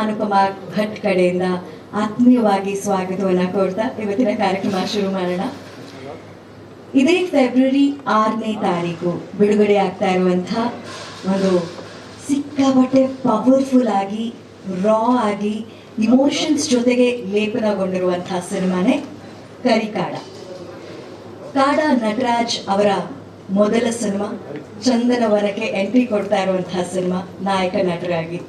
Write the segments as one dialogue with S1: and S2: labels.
S1: ಅನುಪಮಾ ಭಟ್ ಕಡೆಯಿಂದ ಆತ್ಮೀಯವಾಗಿ ಸ್ವಾಗತವನ್ನು ಕೋರ್ತಾ ಇವತ್ತಿನ ಕಾರ್ಯಕ್ರಮ ಶುರು ಮಾಡೋಣ. ಇದೇ ಫೆಬ್ರವರಿ 6ನೇ ತಾರೀಕು ಬಿಡುಗಡೆ ಆಗ್ತಾ ಇರುವಂತಹ ಒಂದು ಸಿಕ್ಕಾಪಟ್ಟೆ ಪವರ್ಫುಲ್ ಆಗಿ ರಾ ಆಗಿ ಇಮೋಷನ್ಸ್ ಜೊತೆಗೆ ಲೇಪನಗೊಂಡಿರುವಂತಹ ಸಿನಿಮಾನೇ ಕರಿಕಾಡ. ಕಾಡ ನಟರಾಜ್ ಅವರ ಮೊದಲ ಸಿನಿಮಾ, ಚಂದನವನಕ್ಕೆ ಎಂಟ್ರಿ ಕೊಡ್ತಾ ಇರುವಂತಹ ಸಿನಿಮಾ ನಾಯಕ ನಟರಾಗಿ.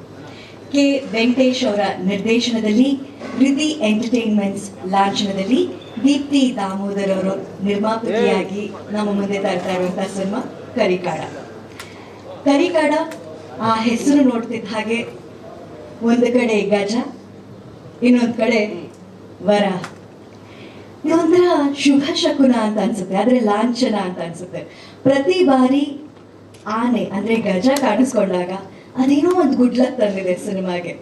S1: ಕೆ ವೆಂಕಟೇಶ್ ಅವರ ನಿರ್ದೇಶನದಲ್ಲಿ ರಿಧಿ ಎಂಟರ್ಟೈನ್ಮೆಂಟ್ಸ್ ಲಾಂಛನದಲ್ಲಿ ದೀಪ್ತಿ ದಾಮೋದರ್ ಅವರು ನಿರ್ಮಾಪಕಿಯಾಗಿ ನಮ್ಮ ಮುಂದೆ ತರ್ತಾ ಇರುವಂತಹ ಸಿನಿಮಾ ಕರಿಕಾಡ. ಕರಿಕಾಡ ಆ ಹೆಸರು ನೋಡ್ತಿದ್ದ ಹಾಗೆ ಒಂದು ಕಡೆ ಗಜ, ಇನ್ನೊಂದು ಕಡೆ ವರ. ಇದೊಂಥರ ಶುಭ ಶಕುನ ಅಂತ ಅನ್ಸುತ್ತೆ, ಆದ್ರೆ ಲಾಂಛನ ಅಂತ ಅನ್ಸುತ್ತೆ. ಪ್ರತಿ ಬಾರಿ ಆನೆ ಅಂದ್ರೆ ಗಜ ಕಾಣಿಸ್ಕೊಂಡಾಗ ಅದೇನೋ ಒಂದು ಗುಡ್ ಲಕ್ ತಂದಿದೆ ಸಿನಿಮಾಗೆ.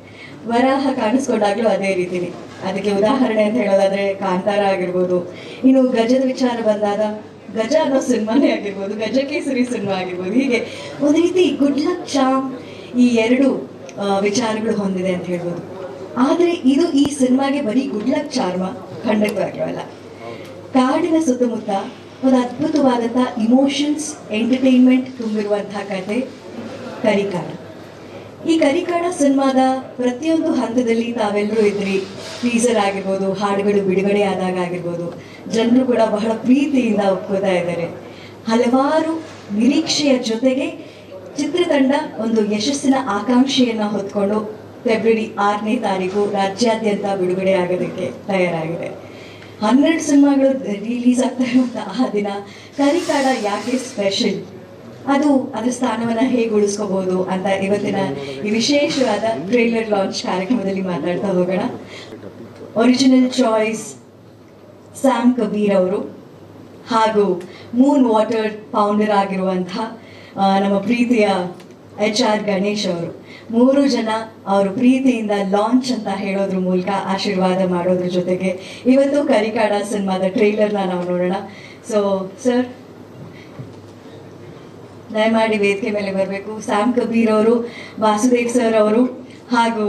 S1: ವರಾಹ ಕಾಣಿಸ್ಕೊಂಡಾಗ್ಲೂ ಅದೇ ರೀತಿನಿ. ಅದಕ್ಕೆ ಉದಾಹರಣೆ ಅಂತ ಹೇಳೋದಾದ್ರೆ ಕಾಂತಾರ ಆಗಿರ್ಬೋದು. ಇನ್ನು ಗಜದ ವಿಚಾರ ಬಂದಾಗ ಗಜ ಅನ್ನೋ ಸಿನಿಮಾನೇ ಆಗಿರ್ಬೋದು, ಗಜಕೇಸರಿ ಸಿನಿಮಾ ಆಗಿರ್ಬೋದು. ಹೀಗೆ ಒಂದು ರೀತಿ ಗುಡ್ ಲಕ್ ಚಾಮ್ ಈ ಎರಡು ವಿಚಾರಗಳು ಹೊಂದಿದೆ ಅಂತ ಹೇಳ್ಬೋದು. ಆದರೆ ಇದು ಈ ಸಿನಿಮಾಗೆ ಬರೀ ಗುಡ್ ಲಕ್ ಚಾರ್ಮ ಖಂಡಿತವಾಗಿರಲ್ಲ. ಕಾಡಿನ ಸುತ್ತಮುತ್ತ ಒಂದು ಅದ್ಭುತವಾದಂಥ ಇಮೋಷನ್ಸ್, ಎಂಟರ್ಟೈನ್ಮೆಂಟ್ ತುಂಬಿರುವಂತಹ ಕತೆ ಕರಿಕಾಡ. ಈ ಕರಿಕಾಡ ಸಿನಿಮಾದ ಪ್ರತಿಯೊಂದು ಹಂತದಲ್ಲಿ ತಾವೆಲ್ಲರೂ ಇದ್ರಿ. ಟೀಸರ್ ಆಗಿರ್ಬೋದು, ಹಾಡುಗಳು ಬಿಡುಗಡೆ ಆದಾಗ ಆಗಿರ್ಬೋದು, ಜನರು ಕೂಡ ಬಹಳ ಪ್ರೀತಿಯಿಂದ ಒಪ್ಕೋತಾ ಇದ್ದಾರೆ. ಹಲವಾರು ನಿರೀಕ್ಷೆಯ ಜೊತೆಗೆ ಚಿತ್ರತಂಡ ಒಂದು ಯಶಸ್ಸಿನ ಆಕಾಂಕ್ಷೆಯನ್ನ ಹೊತ್ಕೊಂಡು ಫೆಬ್ರವರಿ 6ನೇ ತಾರೀಕು ರಾಜ್ಯಾದ್ಯಂತ ಬಿಡುಗಡೆ ಆಗೋದಕ್ಕೆ ತಯಾರಾಗಿದೆ. 12 ಸಿನಿಮಾಗಳು ರಿಲೀಸ್ ಆಗ್ತಾ ಇರುವಂಥ ಆ ದಿನ ಕರಿಕಾಡ ಯಾಕೆ ಸ್ಪೆಷಲ್, ಅದು ಅದರ ಸ್ಥಾನವನ್ನು ಹೇಗೆ ಉಳಿಸ್ಕೋಬಹುದು ಅಂತ ಇವತ್ತಿನ ಈ ವಿಶೇಷವಾದ ಟ್ರೇಲರ್ ಲಾಂಚ್ ಕಾರ್ಯಕ್ರಮದಲ್ಲಿ ಮಾತಾಡ್ತಾ ಹೋಗೋಣ. ಒರಿಜಿನಲ್ ಚಾಯ್ಸ್ ಸ್ಯಾಮ್ ಕಬೀರ್ ಅವರು ಹಾಗೂ ಮೂನ್ ವಾಟರ್ ಫೌಂಡರ್ ಆಗಿರುವಂತಹ ನಮ್ಮ ಪ್ರೀತಿಯ HR ಗಣೇಶ್ ಅವರು, 3 ಜನ ಅವರು ಪ್ರೀತಿಯಿಂದ ಲಾಂಚ್ ಅಂತ ಹೇಳೋದ್ರ ಮೂಲಕ ಆಶೀರ್ವಾದ ಮಾಡೋದ್ರ ಜೊತೆಗೆ ಇವತ್ತು ಕರಿಕಾಡ ಸಿನಿಮಾದ ಟ್ರೇಲರ್ನ ನಾವು ನೋಡೋಣ. ಸೊ ಸರ್, ದಯಮಾಡಿ ವೇದಿಕೆ ಮೇಲೆ ಬರಬೇಕು. ಸ್ಯಾಮ್ ಕಬೀರ್ ಅವರು, ವಾಸುದೇವ್ ಸರ್ ಅವರು ಹಾಗೂ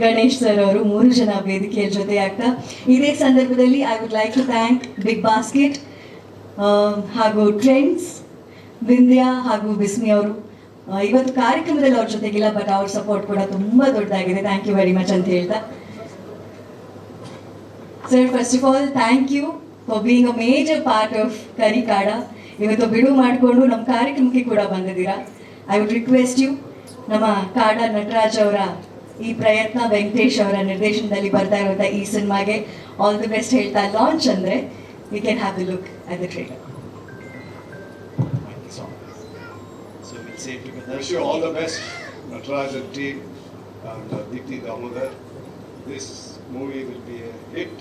S1: ಗಣೇಶ್ ಸರ್ ಅವರು 3 ಜನ ವೇದಿಕೆಯ ಜೊತೆ ಆಗ್ತಾ ಇದೇ ಸಂದರ್ಭದಲ್ಲಿ I would like to thank Big Basket ಹಾಗೂ ಟ್ರೆಂಡ್ಸ್, ವಿಂದ್ಯಾ ಹಾಗೂ ಬಿಸ್ಮಿ ಅವರು. ಇವತ್ತು ಕಾರ್ಯಕ್ರಮದಲ್ಲಿ ಅವ್ರ ಜೊತೆಗಿಲ್ಲ, ಬಟ್ ಅವ್ರ ಸಪೋರ್ಟ್ ಕೂಡ ತುಂಬಾ ದೊಡ್ಡದಾಗಿದೆ. ಥ್ಯಾಂಕ್ ಯು ವೆರಿ ಮಚ್ ಅಂತ ಹೇಳ್ತಾ, sir first of all thank you for being a major part of Karikaada. ಇವತ್ತು ಬಿಡುವು ಮಾಡಿಕೊಂಡು ನಮ್ಮ ಕಾರ್ಯಕ್ರಮಕ್ಕೆ ಕೂಡ ಬಂದಿದ್ದೀರಾ. ಐ ವುಡ್ ರಿಕ್ವೆಸ್ಟ್ ಯು, ನಮ್ಮ ಕಾಡ ನಟರಾಜ್ ಅವರ ಈ ಪ್ರಯತ್ನ, ವೆಂಕಟೇಶ್ ಅವರ ನಿರ್ದೇಶನದಲ್ಲಿ ಬರ್ತಾ ಇರುವಂಥ ಈ ಸಿನಿಮಾಗೆ ಆಲ್ ದಿ ಬೆಸ್ಟ್ ಹೇಳ್ತಾ, ಲಾಂಚ್ ಅಂದ್ರೆ we can have the look at the trailer.
S2: Wish you all the best, Nataraj and team, and Deepti Damodar. This movie will be a hit.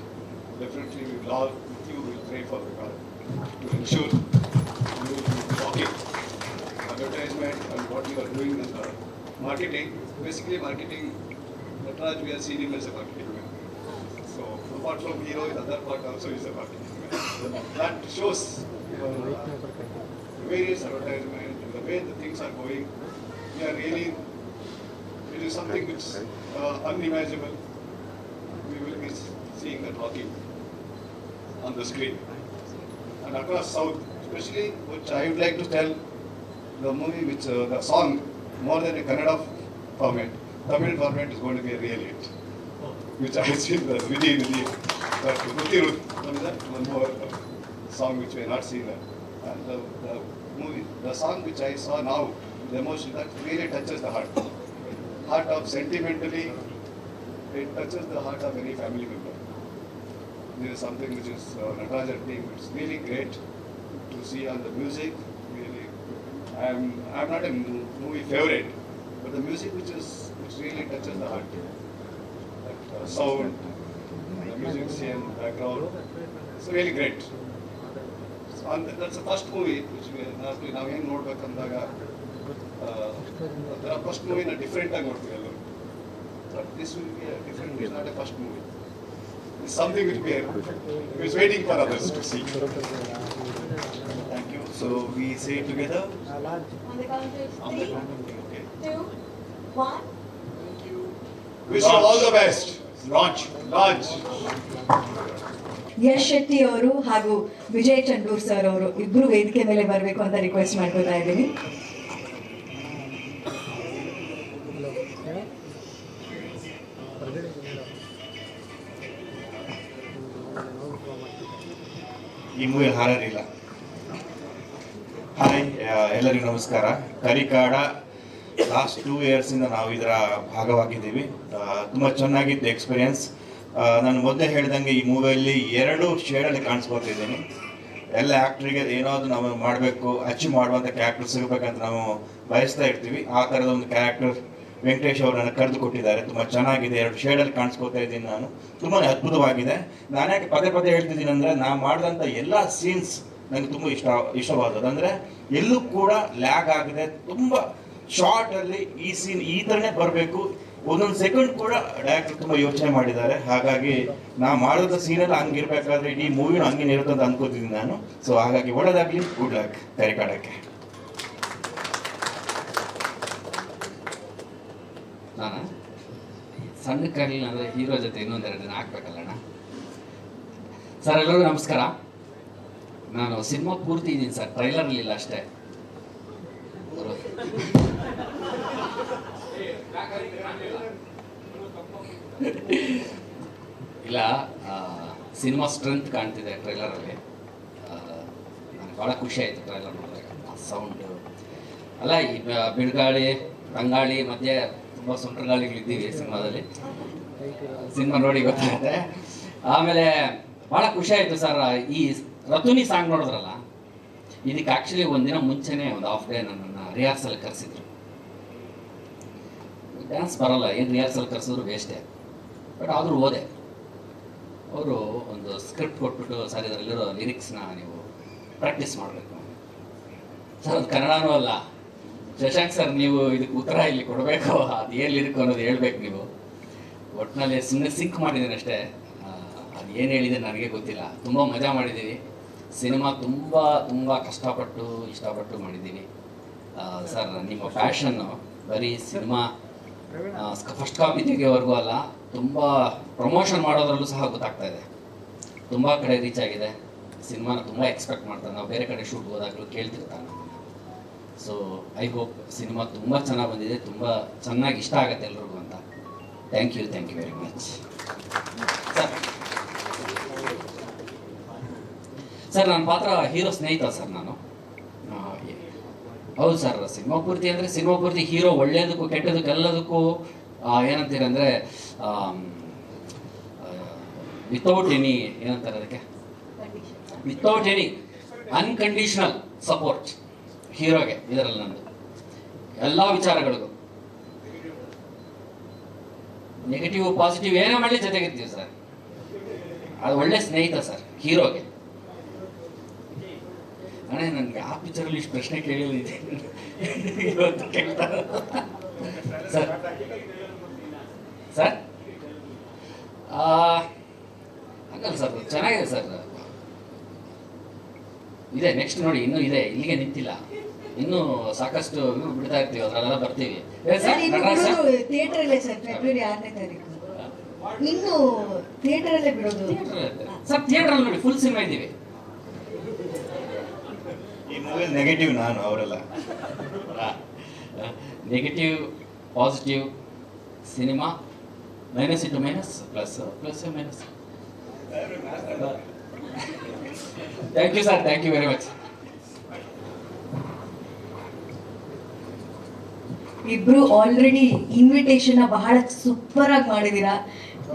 S2: Definitely, we will all with you will pray for the God to ensure you will be talking advertisement and what you are doing in the marketing. Basically, marketing. Nataraj, we are seeing him as a marketing man. So, apart from hero, the other part also is a marketing man. That shows various advertisement. The way the things are going, we are really, it is something which unimaginable. We will be seeing that walking on the screen. And across South, especially, which I would like to tell, the movie which, the song, more than a Kannada format, Tamil format is going to be a real hit. Which I have seen the Vidhi, but Ruthi Ruth, one more song which we have not seen. And the movie, the song which I saw now, the emotion that really touches the heart of sentimentally, it touches the heart of any family member. This is something which is Nataraj team. It's really great to see on the music. Really, I'm not a movie favorite, but the music which really touches the heart. That sound, the music scene, background, it's really great. That's the first movie which ನಾವು ಏನು ನೋಡ್ಬೇಕಂದಾಗ first ಮೂವಿನ different ಆಗಿ ನೋಡ್ತೀವಿ ಎಲ್ಲರೂ. But this will be different, is not A first movie. It's something which we is waiting for others to see.
S3: Thank you. So we say it together.
S1: On the count of 3, 2,
S2: Wish you all the best. Launch.
S1: Yash Shetty ಅವರು ಹಾಗೂ Vijay Chandur sir ಅವರು ಇಬ್ರು ವೇದಿಕೆ ಮೇಲೆ ಬರಬೇಕು ಅಂತ request ಮಾಡ್ಕೊತಾ ಇದ್ದೀನಿ.
S4: ಈ ಮೂವಿ ಹಾರರ್ ಇಲ್ಲ. ಹಾಯ್, ಎಲ್ಲರಿಗೂ ನಮಸ್ಕಾರ. ಕರಿಕಾಡ ಲಾಸ್ಟ್ 2 ಇಯರ್ಸಿಂದ ನಾವು ಇದರ ಭಾಗವಾಗಿದ್ದೀವಿ. ತುಂಬ ಚೆನ್ನಾಗಿತ್ತು ಎಕ್ಸ್ಪೀರಿಯನ್ಸ್. ನಾನು ಮೊದಲೇ ಹೇಳ್ದಂಗೆ ಈ ಮೂವಿಯಲ್ಲಿ 2 ಶೇಡಲ್ಲಿ ಕಾಣಿಸ್ಕೊತಿದ್ದೀನಿ. ಎಲ್ಲ ಆ್ಯಕ್ಟ್ರಿಗೆ ಏನಾದರೂ ನಾವು ಮಾಡಬೇಕು, ಅಚೀವ್ ಮಾಡುವಂಥ ಕ್ಯಾರೆಕ್ಟರ್ ಸಿಗಬೇಕಂತ ನಾವು ಬಯಸ್ತಾ ಇರ್ತೀವಿ. ಆ ಥರದ ಒಂದು ಕ್ಯಾರೆಕ್ಟರ್ ವೆಂಕಟೇಶ್ ಅವರು ನನಗೆ ಕರೆದು ಕೊಟ್ಟಿದ್ದಾರೆ. ತುಂಬ ಚೆನ್ನಾಗಿದೆ. 2 ಶೇಡಲ್ಲಿ ಕಾಣಿಸ್ಕೊತಾ ಇದ್ದೀನಿ ನಾನು. ತುಂಬಾ ಅದ್ಭುತವಾಗಿದೆ. ನಾನು ಯಾಕೆ ಪದೇ ಹೇಳ್ತಿದ್ದೀನಿ ಅಂದರೆ, ನಾನು ಮಾಡಿದಂಥ ಎಲ್ಲ ಸೀನ್ಸ್ ನನಗೆ ತುಂಬ ಇಷ್ಟವಾದದ್ದು. ಅಂದರೆ ಎಲ್ಲೂ ಕೂಡ ಲ್ಯಾಗ್ ಆಗಿದೆ. ತುಂಬ ಶಾರ್ಟಲ್ಲಿ ಈ ಸೀನ್ ಈ ಥರನೇ ಬರಬೇಕು, ಒಂದೊಂದು ಸೆಕೆಂಡ್ ಕೂಡ ಡೈರೆಕ್ಟರ್ ತುಂಬ ಯೋಚನೆ ಮಾಡಿದ್ದಾರೆ. ಹಾಗಾಗಿ ನಾವು ಮಾಡಿದ ಸೀನೆಲ್ಲ ಹಂಗಿರ್ಬೇಕಾದ್ರೆ ಇಡೀ ಮೂವಿನೂ ಹಂಗೇನೆ ಇರುತ್ತೆ ಅಂತ ಅನ್ಕೋತಿದ್ದೀನಿ ನಾನು. ಸೊ ಹಾಗಾಗಿ ಒಳ್ಳೆದಾಗಲಿ, ಗುಡ್ ಲಕ್ ಕರಿಕಾಡಕ್ಕೆ.
S5: ನಾನು ಸಣ್ಣ ಕರಲಿಲ್ಲ ಅಂದರೆ ಹೀರೋ ಜೊತೆ ಇನ್ನೊಂದೆರಡು ದಿನ ಹಾಕ್ಬೇಕಲ್ಲಣ್ಣ. ಸರ್ ಎಲ್ಲರಿಗೂ ನಮಸ್ಕಾರ. ನಾನು ಸಿನಿಮಾ ಪೂರ್ತಿ ಇದ್ದೀನಿ ಸರ್, ಟ್ರೈಲರ್ ಇಲ್ಲ ಅಷ್ಟೇ. ಇಲ್ಲ, ಸಿನಿಮಾ ಸ್ಟ್ರೆಂತ್ ಕಾಣ್ತಿದೆ ಟ್ರೈಲರಲ್ಲಿ. ನನಗೆ ಭಾಳ ಖುಷಿ ಆಯಿತು ಟ್ರೈಲರ್ ನೋಡಿದಾಗ. ಸೌಂಡು ಅಲ್ಲ, ಈ ಬಿರುಗಾಳಿ ರಂಗಾಳಿ ಮಧ್ಯೆ ತುಂಬ ಸುಂಟರಗಾಳಿಗಳಿದ್ದೀವಿ ಸಿನಿಮಾದಲ್ಲಿ. ಸಿನಿಮಾ ನೋಡಿ ಗೊತ್ತಾಗುತ್ತೆ. ಆಮೇಲೆ ಭಾಳ ಖುಷಿ ಆಯಿತು ಸರ್. ಈ ರತುನಿ ಸಾಂಗ್ ನೋಡಿದ್ರಲ್ಲ, ಇದಕ್ಕೆ ಆ್ಯಕ್ಚುಲಿ ಒಂದಿನ ಮುಂಚೆನೇ ಒಂದು ಹಾಫ್ ಡೇ ನನ್ನನ್ನು ರಿಹರ್ಸಲ್ ಕರೆಸಿದ್ರು. ಡ್ಯಾನ್ಸ್ ಬರಲ್ಲ, ಏನು ರಿಹರ್ಸಲ್ ಕರೆಸಿದ್ರು ವೇಸ್ಟೇ. ಬಟ್ ಆದರೂ ಓದೆ. ಅವರು ಒಂದು ಸ್ಕ್ರಿಪ್ಟ್ ಕೊಟ್ಬಿಟ್ಟು, ಸರ್ ಇದರಲ್ಲಿರೋ ಲಿರಿಕ್ಸ್ನ ನೀವು ಪ್ರಾಕ್ಟೀಸ್ ಮಾಡಬೇಕು ಸರ್. ಅದು ಕನ್ನಡನೂ ಅಲ್ಲ. ಶಶಾಂಕ್ ಸರ್, ನೀವು ಇದಕ್ಕೆ ಉತ್ತರ ಇಲ್ಲಿ ಕೊಡಬೇಕು, ಅದು ಏನು ಲಿರಿಕ್ ಅನ್ನೋದು ಹೇಳ್ಬೇಕು ನೀವು. ಒಟ್ಟಿನಲ್ಲಿ ಸುಮ್ಮನೆ ಸಿಂಕ್ ಮಾಡಿದ್ದೀನಿ ಅಷ್ಟೇ. ಅದು ಏನು ಹೇಳಿದೆ ನನಗೆ ಗೊತ್ತಿಲ್ಲ. ತುಂಬ ಮಜಾ ಮಾಡಿದ್ದೀವಿ. ಸಿನಿಮಾ ತುಂಬ ಇಷ್ಟಪಟ್ಟು ಮಾಡಿದ್ದೀವಿ ಸರ್. ನಿಮ್ಮ ಪ್ಯಾಷನ್ನು ಬರೀ ಸಿನಿಮಾ ಫಸ್ಟ್ ಕಾಪಿ ತೆಗೆಯೋವರೆಗೂ ಅಲ್ಲ, ತುಂಬ ಪ್ರಮೋಷನ್ ಮಾಡೋದ್ರಲ್ಲೂ ಸಹ ಗೊತ್ತಾಗ್ತಾ ಇದೆ. ತುಂಬ ಕಡೆ ರೀಚ್ ಆಗಿದೆ. ಸಿನಿಮಾನ ತುಂಬ ಎಕ್ಸ್ಪೆಕ್ಟ್ ಮಾಡ್ತಾರೆ. ನಾವು ಬೇರೆ ಕಡೆ ಶೂಟ್ ಹೋದಾಗಲೂ ಕೇಳ್ತಿರ್ತಾರೆ ನಮ್ಮನ್ನು. ಸೊ ಐ ಹೋಪ್ ಸಿನಿಮಾ ತುಂಬ ಚೆನ್ನಾಗಿ ಬಂದಿದೆ, ತುಂಬ ಚೆನ್ನಾಗಿ ಇಷ್ಟ ಆಗುತ್ತೆ ಎಲ್ರಿಗೂ ಅಂತ. Thank you very much sir. ನನ್ನ ಪಾತ್ರ ಹೀರೋ ಸ್ನೇಹಿತ ಸರ್ ನಾನು. ಹೌದು ಸರ್, ಸಿನಿಮಾ ಪೂರ್ತಿ ಅಂದರೆ ಸಿನಿಮಾ ಪೂರ್ತಿ ಹೀರೋ ಒಳ್ಳೆಯದಕ್ಕೂ ಕೆಟ್ಟದಕ್ಕೂ ಎಲ್ಲದಕ್ಕೂ ಏನಂತೀರ ಅಂದರೆ ವಿತೌಟ್ ಎನಿ ಏನಂತಾರೆ ಅದಕ್ಕೆ, ವಿತೌಟ್ ಎನಿ ಅನ್ಕಂಡೀಷನಲ್ ಸಪೋರ್ಟ್ ಹೀರೋಗೆ. ಇದರಲ್ಲಿ ನಂದು ಎಲ್ಲ ವಿಚಾರಗಳಿಗೂ ನೆಗೆಟಿವ್ ಪಾಸಿಟಿವ್ ಏನೇ ಮಾಡಲಿ ಜೊತೆಗಿರ್ತೀವಿ ಸರ್. ಅದು ಒಳ್ಳೆ ಸ್ನೇಹಿತ ಸರ್ ಹೀರೋಗೆ. ಅಣ್ಣ, ನನಗೆ ಆ ಪಿಕ್ಚರಲ್ಲಿ ಇಷ್ಟು ಪ್ರಶ್ನೆ ಕೇಳಿಲ್ಲ ಇವತ್ತು ಕೇಳ್ತಾರೆ ಸರ್. ಸರ್ ಹಂಗಲ್ಲ ಸರ್, ಚೆನ್ನಾಗಿದೆ ಸರ್. ಇದೆ ನೆಕ್ಸ್ಟ್ ನೋಡಿ, ಇನ್ನೂ ಇದೆ, ಇಲ್ಲಿಗೆ ನಿಂತಿಲ್ಲ. ಇನ್ನೂ ಸಾಕಷ್ಟು ಬಿಡ್ತಾ ಇರ್ತೀವಿ, ಅದರಲ್ಲೆಲ್ಲ ಬರ್ತೀವಿ.
S1: ಥಿಯೇಟರಲ್ಲೇ ಸರ್, ಫೆಬ್ರವರಿ 6ನೇ ತಾರೀಕು ಇನ್ನು ಥಿಯೇಟರಲ್ಲೇ ಬಿಡೋದು
S5: ಸರ್. ಥಿಯೇಟರಲ್ಲಿ ನೋಡಿ, ಫುಲ್ ಸಿನಿಮಾ ಇದ್ದೀವಿ.
S4: ಈ ಮೂವಿ ನೆಗೆಟಿವ್ ನಾನು, ಅವರೆಲ್ಲ
S5: negative positive cinema, minus into minus plus minus. Thank you sir, thank you very much.
S1: ಇಬ್ರು ಆಲ್ರೆಡಿ ಇನ್ವಿಟೇಷನ್ ಬಹಳ ಸೂಪರ್ ಆಗಿ ಮಾಡಿದೀರಾ.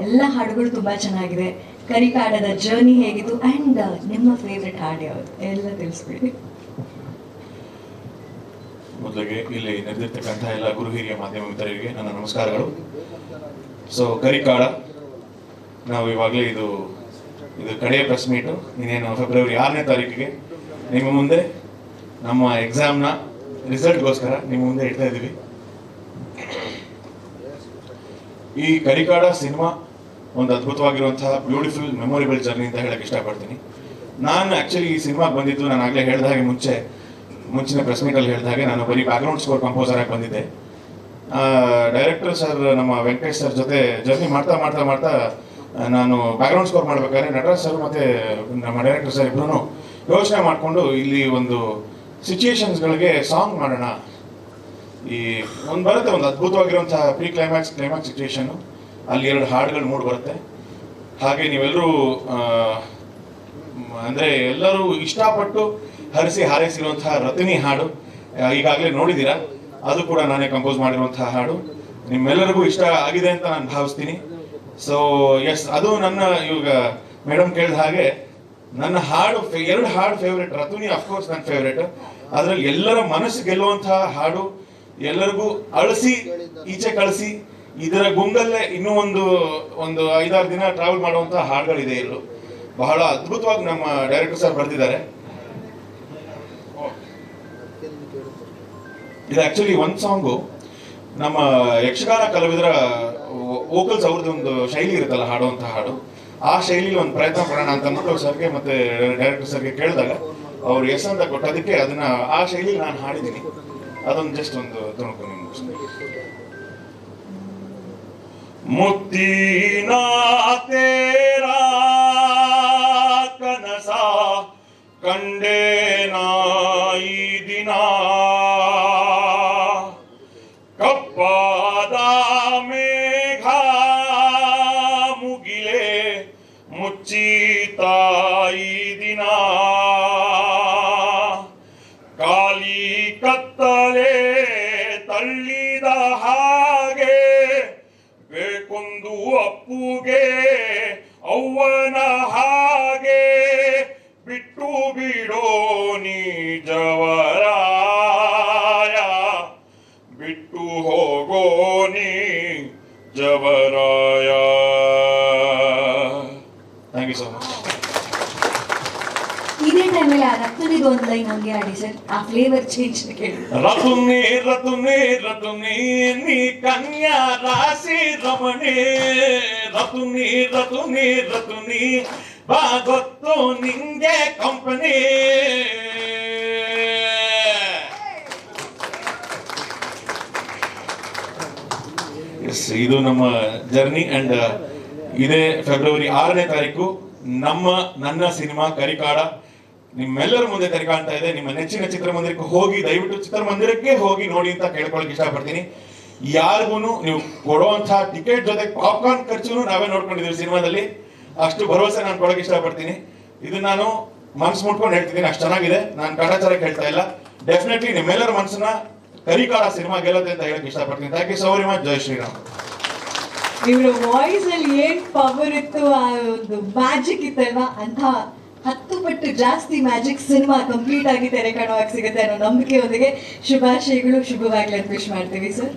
S1: ಎಲ್ಲ ಹಾಡುಗಳು ತುಂಬಾ ಚೆನ್ನಾಗಿದೆ. ಕರಿಕಾಡದ ಜರ್ನಿ ಹೇಗಿತ್ತು ಅಂಡ್ ನಿಮ್ಮ ಫೇವ್ರೆಟ್ ಹಾಡು ಯಾವುದು ಎಲ್ಲ ತಿಳಿಸ್ಬಿಡಿ.
S6: ಮೊದಲಿಗೆ ಇಲ್ಲಿ ನೆರೆದಿರ್ತಕ್ಕಂಥ ಎಲ್ಲ ಗುರು ಹಿರಿಯ ಮಾಧ್ಯಮ ಮಿತ್ರರಿಗೆ ನನ್ನ ನಮಸ್ಕಾರಗಳು. ಸೊ ಕರಿಕಾಡ, ನಾವು ಇವಾಗಲೇ ಇದು ಕಡೆಯ ಪ್ರೆಸ್ ಮೀಟು. ಇನ್ನೇನು ಫೆಬ್ರವರಿ 6ನೇ ತಾರೀಕಿಗೆ ನಿಮ್ಮ ಮುಂದೆ ನಮ್ಮ ಎಕ್ಸಾಮ್ನ ರಿಸಲ್ಟ್ಗೋಸ್ಕರ ನಿಮ್ಮ ಮುಂದೆ ಇಡ್ತಾ ಇದ್ದೀವಿ. ಈ ಕರಿಕಾಡ ಸಿನಿಮಾ ಒಂದು ಅದ್ಭುತವಾಗಿರುವಂತಹ ಬ್ಯೂಟಿಫುಲ್ ಮೆಮೊರೇಬಲ್ ಜರ್ನಿ ಅಂತ ಹೇಳಕ್ಕೆ ಇಷ್ಟಪಡ್ತೀನಿ. ನಾನು ಆ್ಯಕ್ಚುಲಿ ಈ ಸಿನಿಮಾಗೆ ಬಂದಿದ್ದು, ನಾನು ಆಗಲೇ ಹೇಳಿದ ಹಾಗೆ ಮುಂಚಿನ ಪ್ರೆಸ್ ಮೀಟಲ್ಲಿ ಹೇಳಿದ ಹಾಗೆ, ನಾನು ಬರೀ ಬ್ಯಾಕ್ಗ್ರೌಂಡ್ ಸ್ಕೋರ್ ಕಂಪೋಸರ್ ಆಗಿ ಬಂದಿದ್ದೆ. ಡೈರೆಕ್ಟರ್ ಸರ್ ನಮ್ಮ ವೆಂಕಟೇಶ್ ಸರ್ ಜೊತೆ ಜರ್ನಿ ಮಾಡ್ತಾ ಮಾಡ್ತಾ ಮಾಡ್ತಾ ನಾನು ಬ್ಯಾಕ್ಗ್ರೌಂಡ್ ಸ್ಕೋರ್ ಮಾಡ್ಬೇಕಾದ್ರೆ ನಟರಾಜ್ ಸರ್ ಮತ್ತು ನಮ್ಮ ಡೈರೆಕ್ಟರ್ ಸರ್ ಇಬ್ಬರೂ ಯೋಚನೆ ಮಾಡಿಕೊಂಡು ಇಲ್ಲಿ ಒಂದು ಸಿಚುಯೇಷನ್ಸ್ಗಳಿಗೆ ಸಾಂಗ್ ಮಾಡೋಣ. ಈ ಒಂದು ಬರುತ್ತೆ, ಒಂದು ಅದ್ಭುತವಾಗಿರುವಂತಹ ಕ್ಲೈಮ್ಯಾಕ್ಸ್ ಸಿಚುಯೇಷನ್ನು, ಅಲ್ಲಿ 2 ಹಾಡುಗಳು ಮೂಡಿ ಬರುತ್ತೆ. ಹಾಗೆ ನೀವೆಲ್ಲರೂ ಅಂದರೆ ಎಲ್ಲರೂ ಇಷ್ಟಪಟ್ಟು ಹರಿಸಿ ಹಾರೈಸಿರುವಂತಹ ರತಿನಿ ಹಾಡು ಈಗಾಗಲೇ ನೋಡಿದ್ದೀರಾ. ಅದು ಕೂಡ ನಾನೇ ಕಂಪೋಸ್ ಮಾಡಿರುವಂತಹ ಹಾಡು, ನಿಮ್ಮೆಲ್ಲರಿಗೂ ಇಷ್ಟ ಆಗಿದೆ ಅಂತ ನಾನು ಭಾವಿಸ್ತೀನಿ. ಸೊ ಎಸ್, ಅದು ನನ್ನ ಇವಾಗ ಮೇಡಮ್ ಕೇಳಿದ ಹಾಗೆ ನನ್ನ ಹಾಡು 2 ಹಾಡು ಫೇವ್ರೇಟ್. ರತುನಿ ಅಫ್ಕೋರ್ಸ್ ನನ್ನ ಫೇವ್ರೇಟ್. ಅದರಲ್ಲಿ ಎಲ್ಲರ ಮನಸ್ಸು ಗೆಲ್ಲುವಂತಹ ಹಾಡು, ಎಲ್ಲರಿಗೂ ಅಳಿಸಿ ಈಚೆ ಕಳಿಸಿ ಇದರ ಗುಂಗಲ್ಲೇ ಇನ್ನೂ ಒಂದು 5-6 ದಿನ ಟ್ರಾವೆಲ್ ಮಾಡುವಂತಹ ಹಾಡುಗಳಿದೆ. ಎಲ್ಲೂ ಬಹಳ ಅದ್ಭುತವಾಗಿ ನಮ್ಮ ಡೈರೆಕ್ಟರ್ ಸರ್ ಬರೆದಿದ್ದಾರೆ. ಇದು ಆಕ್ಚುಲಿ ಒಂದು ಸಾಂಗು ನಮ್ಮ ಯಕ್ಷಗಾನ ಕಲಾವಿದರ ವೋಕಲ್ಸ್ ಅವ್ರದ್ದು ಒಂದು ಶೈಲಿ ಇರುತ್ತಲ್ಲ ಹಾಡುವಂಥ ಹಾಡು, ಆ ಶೈಲಿಲಿ ಒಂದು ಪ್ರಯತ್ನ ಪಡೋಣ ಅಂತ ಅಂದ್ಬಿಟ್ಟು ಸರ್ಗೆ ಮತ್ತೆ ಡೈರೆಕ್ಟರ್ ಸರ್ಗೆ ಕೇಳಿದಾಗ ಅವ್ರು ಎಸ್ ಅಂತ ಕೊಟ್ಟದಕ್ಕೆ ಅದನ್ನ ಆ ಶೈಲಿಲಿ ನಾನು ಹಾಡಿದ್ದೀನಿ. ಅದೊಂದು ಜಸ್ಟ್ ಒಂದು ತುಣುಕು ನಿಮ್ಗೆ. ಮುತ್ತಿನ ತೇರಾ ಕನಸ ಕಂಡೇನ ಈ ದಿನ, ಕಪ್ಪಾದ ಮೇಘ ಮುಗಿಲೆ ಮುಚ್ಚಿತ ಈ ದಿನ, ಕಾಲಿ ಕತ್ತಲೆ ತಳ್ಳಿದ ಹಾಗೆ ಬೇಕೊಂದು ಅಪ್ಪುಗೆ ಅವ್ವನ ಹಾಗೆ ಬಿಟ್ಟು ಬಿಡೋ ನೀ ಜವರಾಯ, ಬಿಟ್ಟು ಹೋಗೋ ನೀ Javaraya. Thank you so much.
S1: ಇದೇ ಟೈಮಲ್ಲಿ ಆ ರಕ್ತನಿಗೆ ಒಂದು ಲೈನ್ ಹಂಗೆ ಆಡಿ ಸರ್, ಆ ಫ್ಲೇವರ್ ಚೇಂಜ್ ಕೇಳಿ.
S6: ರತುನಿ ರತುನಿ ರತುನಿ ನೀ ಕನ್ಯಾ ರಾಶಿ ರಮಣಿ, ರತುನಿ ರತುನಿ ರತುನಿ ಬಾ ಗೊತ್ತು ನಿಂಗೆ ಕಂಪನಿ. ಎಸ್, ಇದು ನಮ್ಮ ಜರ್ನಿ. ಅಂಡ್ ಇದೇ ಫೆಬ್ರವರಿ 6ನೇ ತಾರೀಕು ನನ್ನ ಸಿನಿಮಾ ಕರಿಕಾಡ ನಿಮ್ಮೆಲ್ಲರ ಮುಂದೆ ತೆರೆ ಕಾಣ್ತಾ ಇದೆ. ನಿಮ್ಮ ನೆಚ್ಚಿನ ಚಿತ್ರಮಂದಿರಕ್ಕೆ ಹೋಗಿ, ದಯವಿಟ್ಟು ಚಿತ್ರಮಂದಿರಕ್ಕೆ ಹೋಗಿ ನೋಡಿ ಅಂತ ಕೇಳ್ಕೊಳಕ್ ಇಷ್ಟಪಡ್ತೀನಿ. ಯಾರಿಗೂ ನೀವು ಕೊಡುವಂತಹ ಟಿಕೆಟ್ ಜೊತೆ ಪಾಪ್ಕಾರ್ನ್ ಖರ್ಚು ನಾವೇ ನೋಡ್ಕೊಂಡಿದ್ದೀವಿ ಸಿನಿಮಾದಲ್ಲಿ. ಅಷ್ಟು ಭರವಸೆ ನಾನು ಕೊಡೋಕೆ ಇಷ್ಟಪಡ್ತೀನಿ. ಇದು ನಾನು ಮನ್ಸು ಮುಟ್ಕೊಂಡು ಹೇಳ್ತಿದ್ದೀನಿ, ಅಷ್ಟು ಚೆನ್ನಾಗಿದೆ. ನಾನು ಕಾಟಾಚಾರಕ್ಕೆ ಹೇಳ್ತಾ ಇಲ್ಲ. ಡೆಫಿನೆಟ್ಲಿ ನಿಮ್ಮೆಲ್ಲರ ಮನಸ್ಸನ್ನ ಕರಿಕಾಡ ಸಿನಿಮಾ ಗೆಲ್ಲುತ್ತೆ ಅಂತ ಹೇಳಕ್ ಇಷ್ಟಪಡ್ತೀನಿ. Thank you so very much. Jai Shriram.
S1: ಇವರ ವಾಯ್ಸ್ ಅಲ್ಲಿ ಏನ್ ಪವರ್ ಇತ್ತು, ಆ ಒಂದು ಮ್ಯಾಜಿಕ್ ಇತ್ತಲ್ವಾ, ಅಂತ 10 ಪಟ್ಟು ಜಾಸ್ತಿ ಮ್ಯಾಜಿಕ್ ಸಿನಿಮಾ ಕಂಪ್ಲೀಟ್ ಆಗಿ ತೆರೆ ಕಾಣುವಾಗ ಸಿಗುತ್ತೆ ಅನ್ನೋ ನಂಬಿಕೆಯೊಂದಿಗೆ ಶುಭಾಶಯಗಳು, ಶುಭವಾಗ್ಲಿ ಅಂತ ವಿಶ್ ಮಾಡ್ತೀವಿ ಸರ್.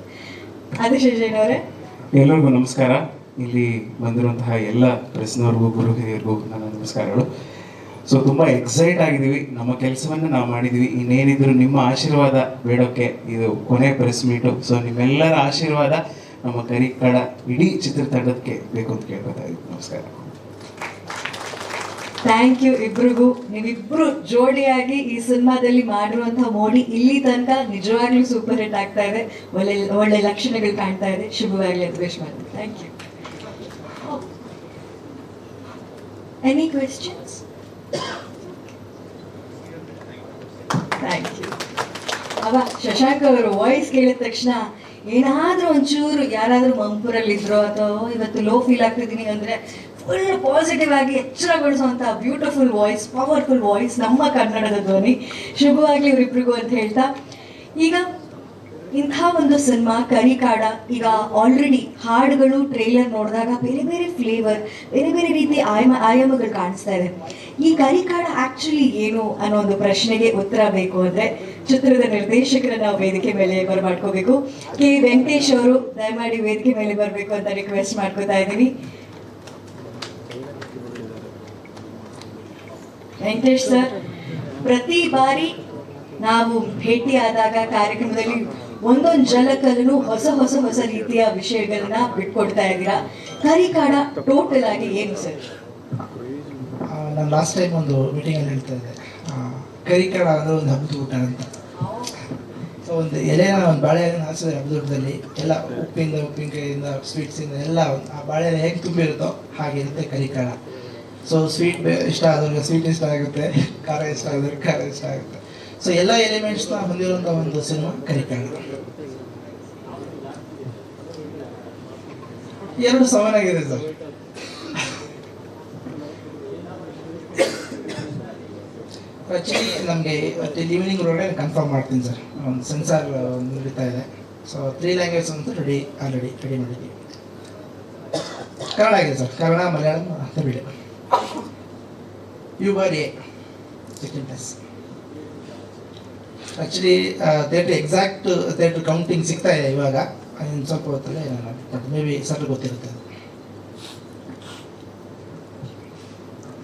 S1: ಆದಿಶೇಷ್ ಜೈನ್ ಅವರೇ,
S7: ಎಲ್ಲರಿಗೂ ನಮಸ್ಕಾರ. ಇಲ್ಲಿ ಬಂದಿರುವಂತಹ ಎಲ್ಲ ಪ್ರೆಸ್ನವ್ರಿಗೂ, ಗುರು ಹಿರಿಯರಿಗೂ ನನ್ನ ನಮಸ್ಕಾರಗಳು. ಸೊ ತುಂಬ ಎಕ್ಸೈಟ್ ಆಗಿದ್ದೀವಿ. ನಮ್ಮ ಕೆಲಸವನ್ನು ನಾವು ಮಾಡಿದ್ದೀವಿ. ಇನ್ನೇನಿದ್ರು ನಿಮ್ಮ ಆಶೀರ್ವಾದ ಬೇಡೋಕ್ಕೆ ಇದು ಕೊನೆ ಪ್ರೆಸ್ ಮೀಟು. ಸೊ ನಿಮ್ಮೆಲ್ಲರ ಆಶೀರ್ವಾದ ನಮ್ಮ ಕರಿಕಾಡ ಇಡೀ ಚಿತ್ರತಂಡಕ್ಕೆ ಬೇಕು ಅಂತ ಕೇಳ್ಕೊತಾಯಿದ್ದೀವಿ. ನಮಸ್ಕಾರ.
S1: ಥ್ಯಾಂಕ್ ಯು ಇಬ್ರಿಗೂ. ನೀವಿಬ್ರು ಜೋಡಿಯಾಗಿ ಈ ಸಿನಿಮಾದಲ್ಲಿ ಮಾಡಿರುವಂತಹ ಮೋಡಿ ಇಲ್ಲಿ ತನಕ ನಿಜವಾಗ್ಲೂ ಸೂಪರ್ ಹಿಟ್ ಆಗ್ತಾ ಇದೆ. ಒಳ್ಳೆ ಲಕ್ಷಣಗಳು ಕಾಣ್ತಾ ಇದೆ. ಶುಭವಾಗ್ಲಿ ಅಂತ ವಿಶ್ ಮಾಡ್ತೀನಿ. Thank you. Any questions? Thank you. ಅವ ಶಶಾಂಕ್ ಅವರು ವಾಯ್ಸ್ ಕೇಳಿದ ತಕ್ಷಣ ಏನಾದರೂ ಒಂಚೂರು ಯಾರಾದರೂ ಮಂಪುರಲ್ಲಿದ್ರೋ ಅಥವಾ ಇವತ್ತು ಲೋ ಫೀಲ್ ಆಗ್ತಿದ್ದೀನಿ ಅಂದರೆ ಫುಲ್ ಪಾಸಿಟಿವ್ ಆಗಿ ಎಚ್ಚರಗೊಳಿಸುವಂಥ ಬ್ಯೂಟಿಫುಲ್ ವಾಯ್ಸ್, ಪವರ್ಫುಲ್ ವಾಯ್ಸ್, ನಮ್ಮ ಕನ್ನಡದ ಧ್ವನಿ. ಶುಭವಾಗಲಿ ಇವರಿಬ್ರಿಗೂ ಅಂತ ಹೇಳ್ತಾ, ಈಗ ಇಂಥ ಒಂದು ಸಿನಿಮಾ ಕರಿಕಾಡ, ಈಗ ಆಲ್ರೆಡಿ ಹಾಡುಗಳು ಟ್ರೇಲರ್ ನೋಡಿದಾಗ ಬೇರೆ ಬೇರೆ ಫ್ಲೇವರ್, ಬೇರೆ ಬೇರೆ ರೀತಿ ಆಯಾಮಗಳು ಕಾಣಿಸ್ತಾ ಇದೆ. ಈ ಕರಿಕಾಡ ಆ್ಯಕ್ಚುಲಿ ಏನು ಅನ್ನೋ ಒಂದು ಪ್ರಶ್ನೆಗೆ ಉತ್ತರ ಬೇಕು ಅಂದರೆ ಚಿತ್ರದ ನಿರ್ದೇಶಕರನ್ನ ವೇದಿಕೆ ಮೇಲೆ ಬರಮಾಡ್ಕೋಬೇಕು. ಕೆ ವೆಂಕಟೇಶ್ ಅವರು ದಯಮಾಡಿ ವೇದಿಕೆ ಮೇಲೆ ಬರಬೇಕು ಅಂತ ರಿಕ್ವೆಸ್ಟ್ ಮಾಡ್ಕೋತಾ ಇದ್ದೀನಿ. ವೆಂಕಟೇಶ್ ಸರ್, ಪ್ರತಿ ಬಾರಿ ನಾವು ಭೇಟಿಯಾದಾಗ ಕಾರ್ಯಕ್ರಮದಲ್ಲಿ ಒಂದೊಂದು ಝಲಕಲ್ಲೂ ಹೊಸ ಹೊಸ ಹೊಸ ರೀತಿಯ ವಿಷಯಗಳನ್ನ ಬಿಟ್ಕೊಡ್ತಾ ಇದ್ದೀರಾ. ಕರಿಕಾಡ ಟೋಟಲ್ ಆಗಿ ಏನು ಸರ್?
S3: ನಾನು ಲಾಸ್ಟ್ ಟೈಮ್ ಒಂದು ಮೀಟಿಂಗಲ್ಲಿ ಹೇಳ್ತಾ ಇದ್ದೆ, ಕರಿಕಾಡ ಅಂದರೆ ಒಂದು ಹಬ್ಬದ ಊಟ ಅಂತ. ಸೊ ಒಂದು ಎಲೆನ ಒಂದು ಬಾಳೆಹಣ್ಣು ಹಾಸಿದ್ರೆ ಅಬ್ದುರ್ದಲ್ಲಿ ಎಲ್ಲ ಉಪ್ಪಿನಕಾಯಿಯಿಂದ ಸ್ವೀಟ್ಸಿಂದ ಎಲ್ಲ ಆ ಬಾಳೆಹಣ್ಣು ಹೇಗೆ ತುಂಬಿರುತ್ತೋ ಹಾಗಿರುತ್ತೆ ಕರಿಕಾಳ. ಸೊ ಸ್ವೀಟ್ ಇಷ್ಟ ಆದವ್ರಿಗೆ ಸ್ವೀಟ್ ಇಷ್ಟ ಆಗುತ್ತೆ, ಖಾರ ಇಷ್ಟ ಆದವ್ರಿಗೆ ಖಾರ ಇಷ್ಟ ಆಗುತ್ತೆ. ಸೊ ಎಲ್ಲ ಎಲಿಮೆಂಟ್ಸ್ನ ಹೊಂದಿರುವಂಥ ಒಂದು ಸಿನಿಮಾ ಕರಿಕಾಳ. ಎರಡು ಸಮಾನಾಗಿದೆ ಸರ್. ಆ್ಯಕ್ಚುಲಿ ನಮಗೆ ಈವ್ನಿಂಗ್ ಒಳಗಡೆ ಕನ್ಫರ್ಮ್ ಮಾಡ್ತೀನಿ ಸರ್. ಒಂದು ಸೆನ್ಸಾರ್ ನಡೀತಾ ಇದೆ. ಸೊ 3 ಲ್ಯಾಂಗ್ವೇಜ್ ಅಂತೂ ರೆಡಿ ಮಾಡಿದ್ದೀವಿ. ಕನ್ನಡ ಆಗಿದೆ sir, Kannada, Malayalam, Tamil. UBER A second place. Actually theatre counting ಸಿಗ್ತಾ ಇದೆ ಇವಾಗ. ಇನ್ನು ಸ್ವಲ್ಪ ಹೊತ್ತಲ್ಲೇ ಬಟ್ ಮೇ ಬಿ ಸರ್ ಗೊತ್ತಿರುತ್ತೆ.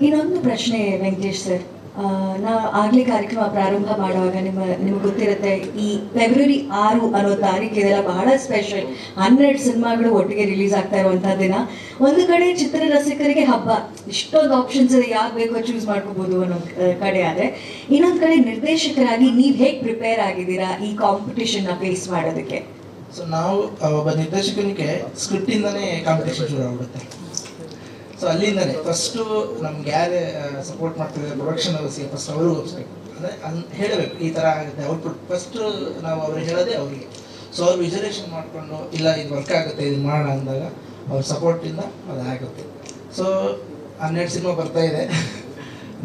S1: ಇನ್ನೊಂದು ಪ್ರಶ್ನೆ ವೆಂಕಟೇಶ್ ಸರ್, ನಾ ಆಗಲೇ ಕಾರ್ಯಕ್ರಮ ಪ್ರಾರಂಭ ಮಾಡುವಾಗ ನಿಮಗೆ ಗೊತ್ತಿರುತ್ತೆ, ಈ ಫೆಬ್ರವರಿ 6 ಅನ್ನೋ ತಾರೀಕು ಇದೆಲ್ಲ ಬಹಳ ಸ್ಪೆಷಲ್. 12 ಸಿನಿಮಾಗಳು ಒಟ್ಟಿಗೆ ರಿಲೀಸ್ ಆಗ್ತಾ ಇರುವಂತಹ ದಿನ. ಒಂದು ಕಡೆ ಚಿತ್ರರಸಿಕರಿಗೆ ಹಬ್ಬ, ಇಷ್ಟೊಂದು ಆಪ್ಷನ್ಸ್ ಇದೆ, ಯಾರು ಬೇಕೋ ಚೂಸ್ ಮಾಡ್ಕೋಬಹುದು ಅನ್ನೋ ಕಡೆ. ಆದರೆ ಇನ್ನೊಂದು ಕಡೆ ನಿರ್ದೇಶಕರಾಗಿ ನೀವು ಹೇಗೆ ಪ್ರಿಪೇರ್ ಆಗಿದ್ದೀರಾ ಈ ಕಾಂಪಿಟೇಷನ್ನ ಫೇಸ್ ಮಾಡೋದಕ್ಕೆ?
S3: ಸೊ ನಾವು ಒಬ್ಬ ನಿರ್ದೇಶಕನಿಗೆ ಸ್ಕ್ರಿಪ್ಟಿಂದನೇ ಕಾಂಪಿಟೇಷನ್ ಶುರು ಆಗ್ಬಿಡುತ್ತೆ. ಸೊ ಅಲ್ಲಿಂದನೇ ಫಸ್ಟು ನಮ್ಗೆ ಯಾರೇ ಸಪೋರ್ಟ್ ಮಾಡ್ತಿದ್ದಾರೆ ಪ್ರೊಡಕ್ಷನ್ ಅವರ್ಸಿಗೆ ಫಸ್ಟ್ ಅವ್ರಿಗೆ ಒಪ್ಪಿಸ್ಬೇಕು. ಅಂದರೆ ಹೇಳಬೇಕು ಈ ಥರ ಆಗುತ್ತೆ ಔಟ್ಪುಟ್. ಫಸ್ಟು ನಾವು ಅವ್ರಿಗೆ ಹೇಳೋದೇ ಅವರಿಗೆ. ಸೊ ಅವ್ರು ವಿಜುಲೇಷನ್ ಮಾಡಿಕೊಂಡು ಇಲ್ಲ ಇದು ವರ್ಕ್ ಆಗುತ್ತೆ ಇದು ಮಾಡೋಣ ಅಂದಾಗ ಅವ್ರ ಸಪೋರ್ಟಿಂದ ಅದು ಆಗುತ್ತೆ. ಸೊ 12 ಸಿನಿಮಾ ಬರ್ತಾ ಇದೆ,